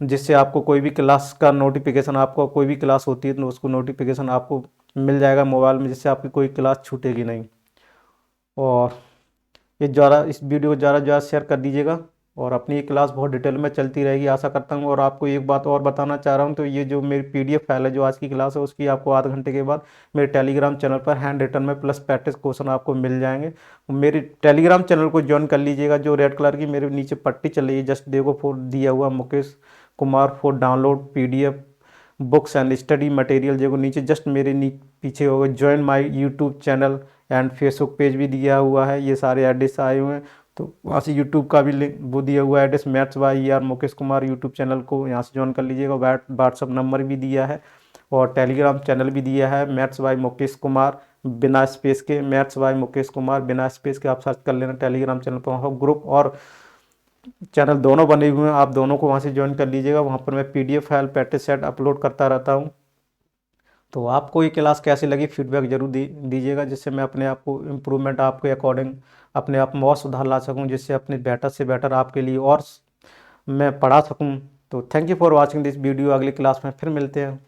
जिससे आपको कोई भी क्लास का नोटिफिकेशन, आपको कोई भी क्लास होती है तो उसको नोटिफिकेशन आपको मिल जाएगा मोबाइल में, जिससे आपकी कोई क्लास छूटेगी नहीं। और ये ज़्यादा इस वीडियो को ज़्यादा से ज़्यादा शेयर कर दीजिएगा। और अपनी ये क्लास बहुत डिटेल में चलती रहेगी आशा करता हूँ। और आपको एक बात और बताना चाह रहा हूँ, तो ये जो मेरी PDF फाइल है जो आज की क्लास है उसकी आपको आधे घंटे के बाद मेरे टेलीग्राम चैनल पर हैंड रिटन में प्लस प्रैक्टिस क्वेश्चन आपको मिल जाएंगे। मेरे टेलीग्राम चैनल को ज्वाइन कर लीजिएगा, जो रेड कलर की मेरे नीचे पट्टी चल रही है जस्ट देखो फॉर दिया हुआ Mukesh Kumar for download PDF books and study material, जो नीचे जस्ट मेरे पीछे होगा join my YouTube channel and Facebook page भी दिया हुआ है, ये सारे एड्रेस आए हुए हैं। तो वहाँ से यूट्यूब का भी लिंक वो दिया हुआ है address, maths by ER Mukesh Kumar YouTube channel को यहाँ से ज्वाइन कर लीजिएगा। व्हाट्सअप नंबर भी दिया है और टेलीग्राम चैनल भी दिया है मैथ्स बाय मुकेश कुमार बिना स्पेस के, मैथ्स बाय मुकेश कुमार बिना स्पेस के आप सर्च कर लेना टेलीग्राम चैनल पर। वहाँ ग्रुप और चैनल दोनों बने हुए हैं, आप दोनों को वहाँ से ज्वाइन कर लीजिएगा। वहाँ पर मैं PDF file practice set upload करता रहता हूँ। तो आपको ये क्लास कैसी लगी फीडबैक जरूर दीजिएगा, जिससे मैं अपने आप को इम्प्रूवमेंट आपके अकॉर्डिंग अपने आप में और सुधार ला सकूं, जिससे अपने बेटर से बेटर आपके लिए और मैं पढ़ा सकूं। तो thank you for watching this video, अगली क्लास में फिर मिलते हैं।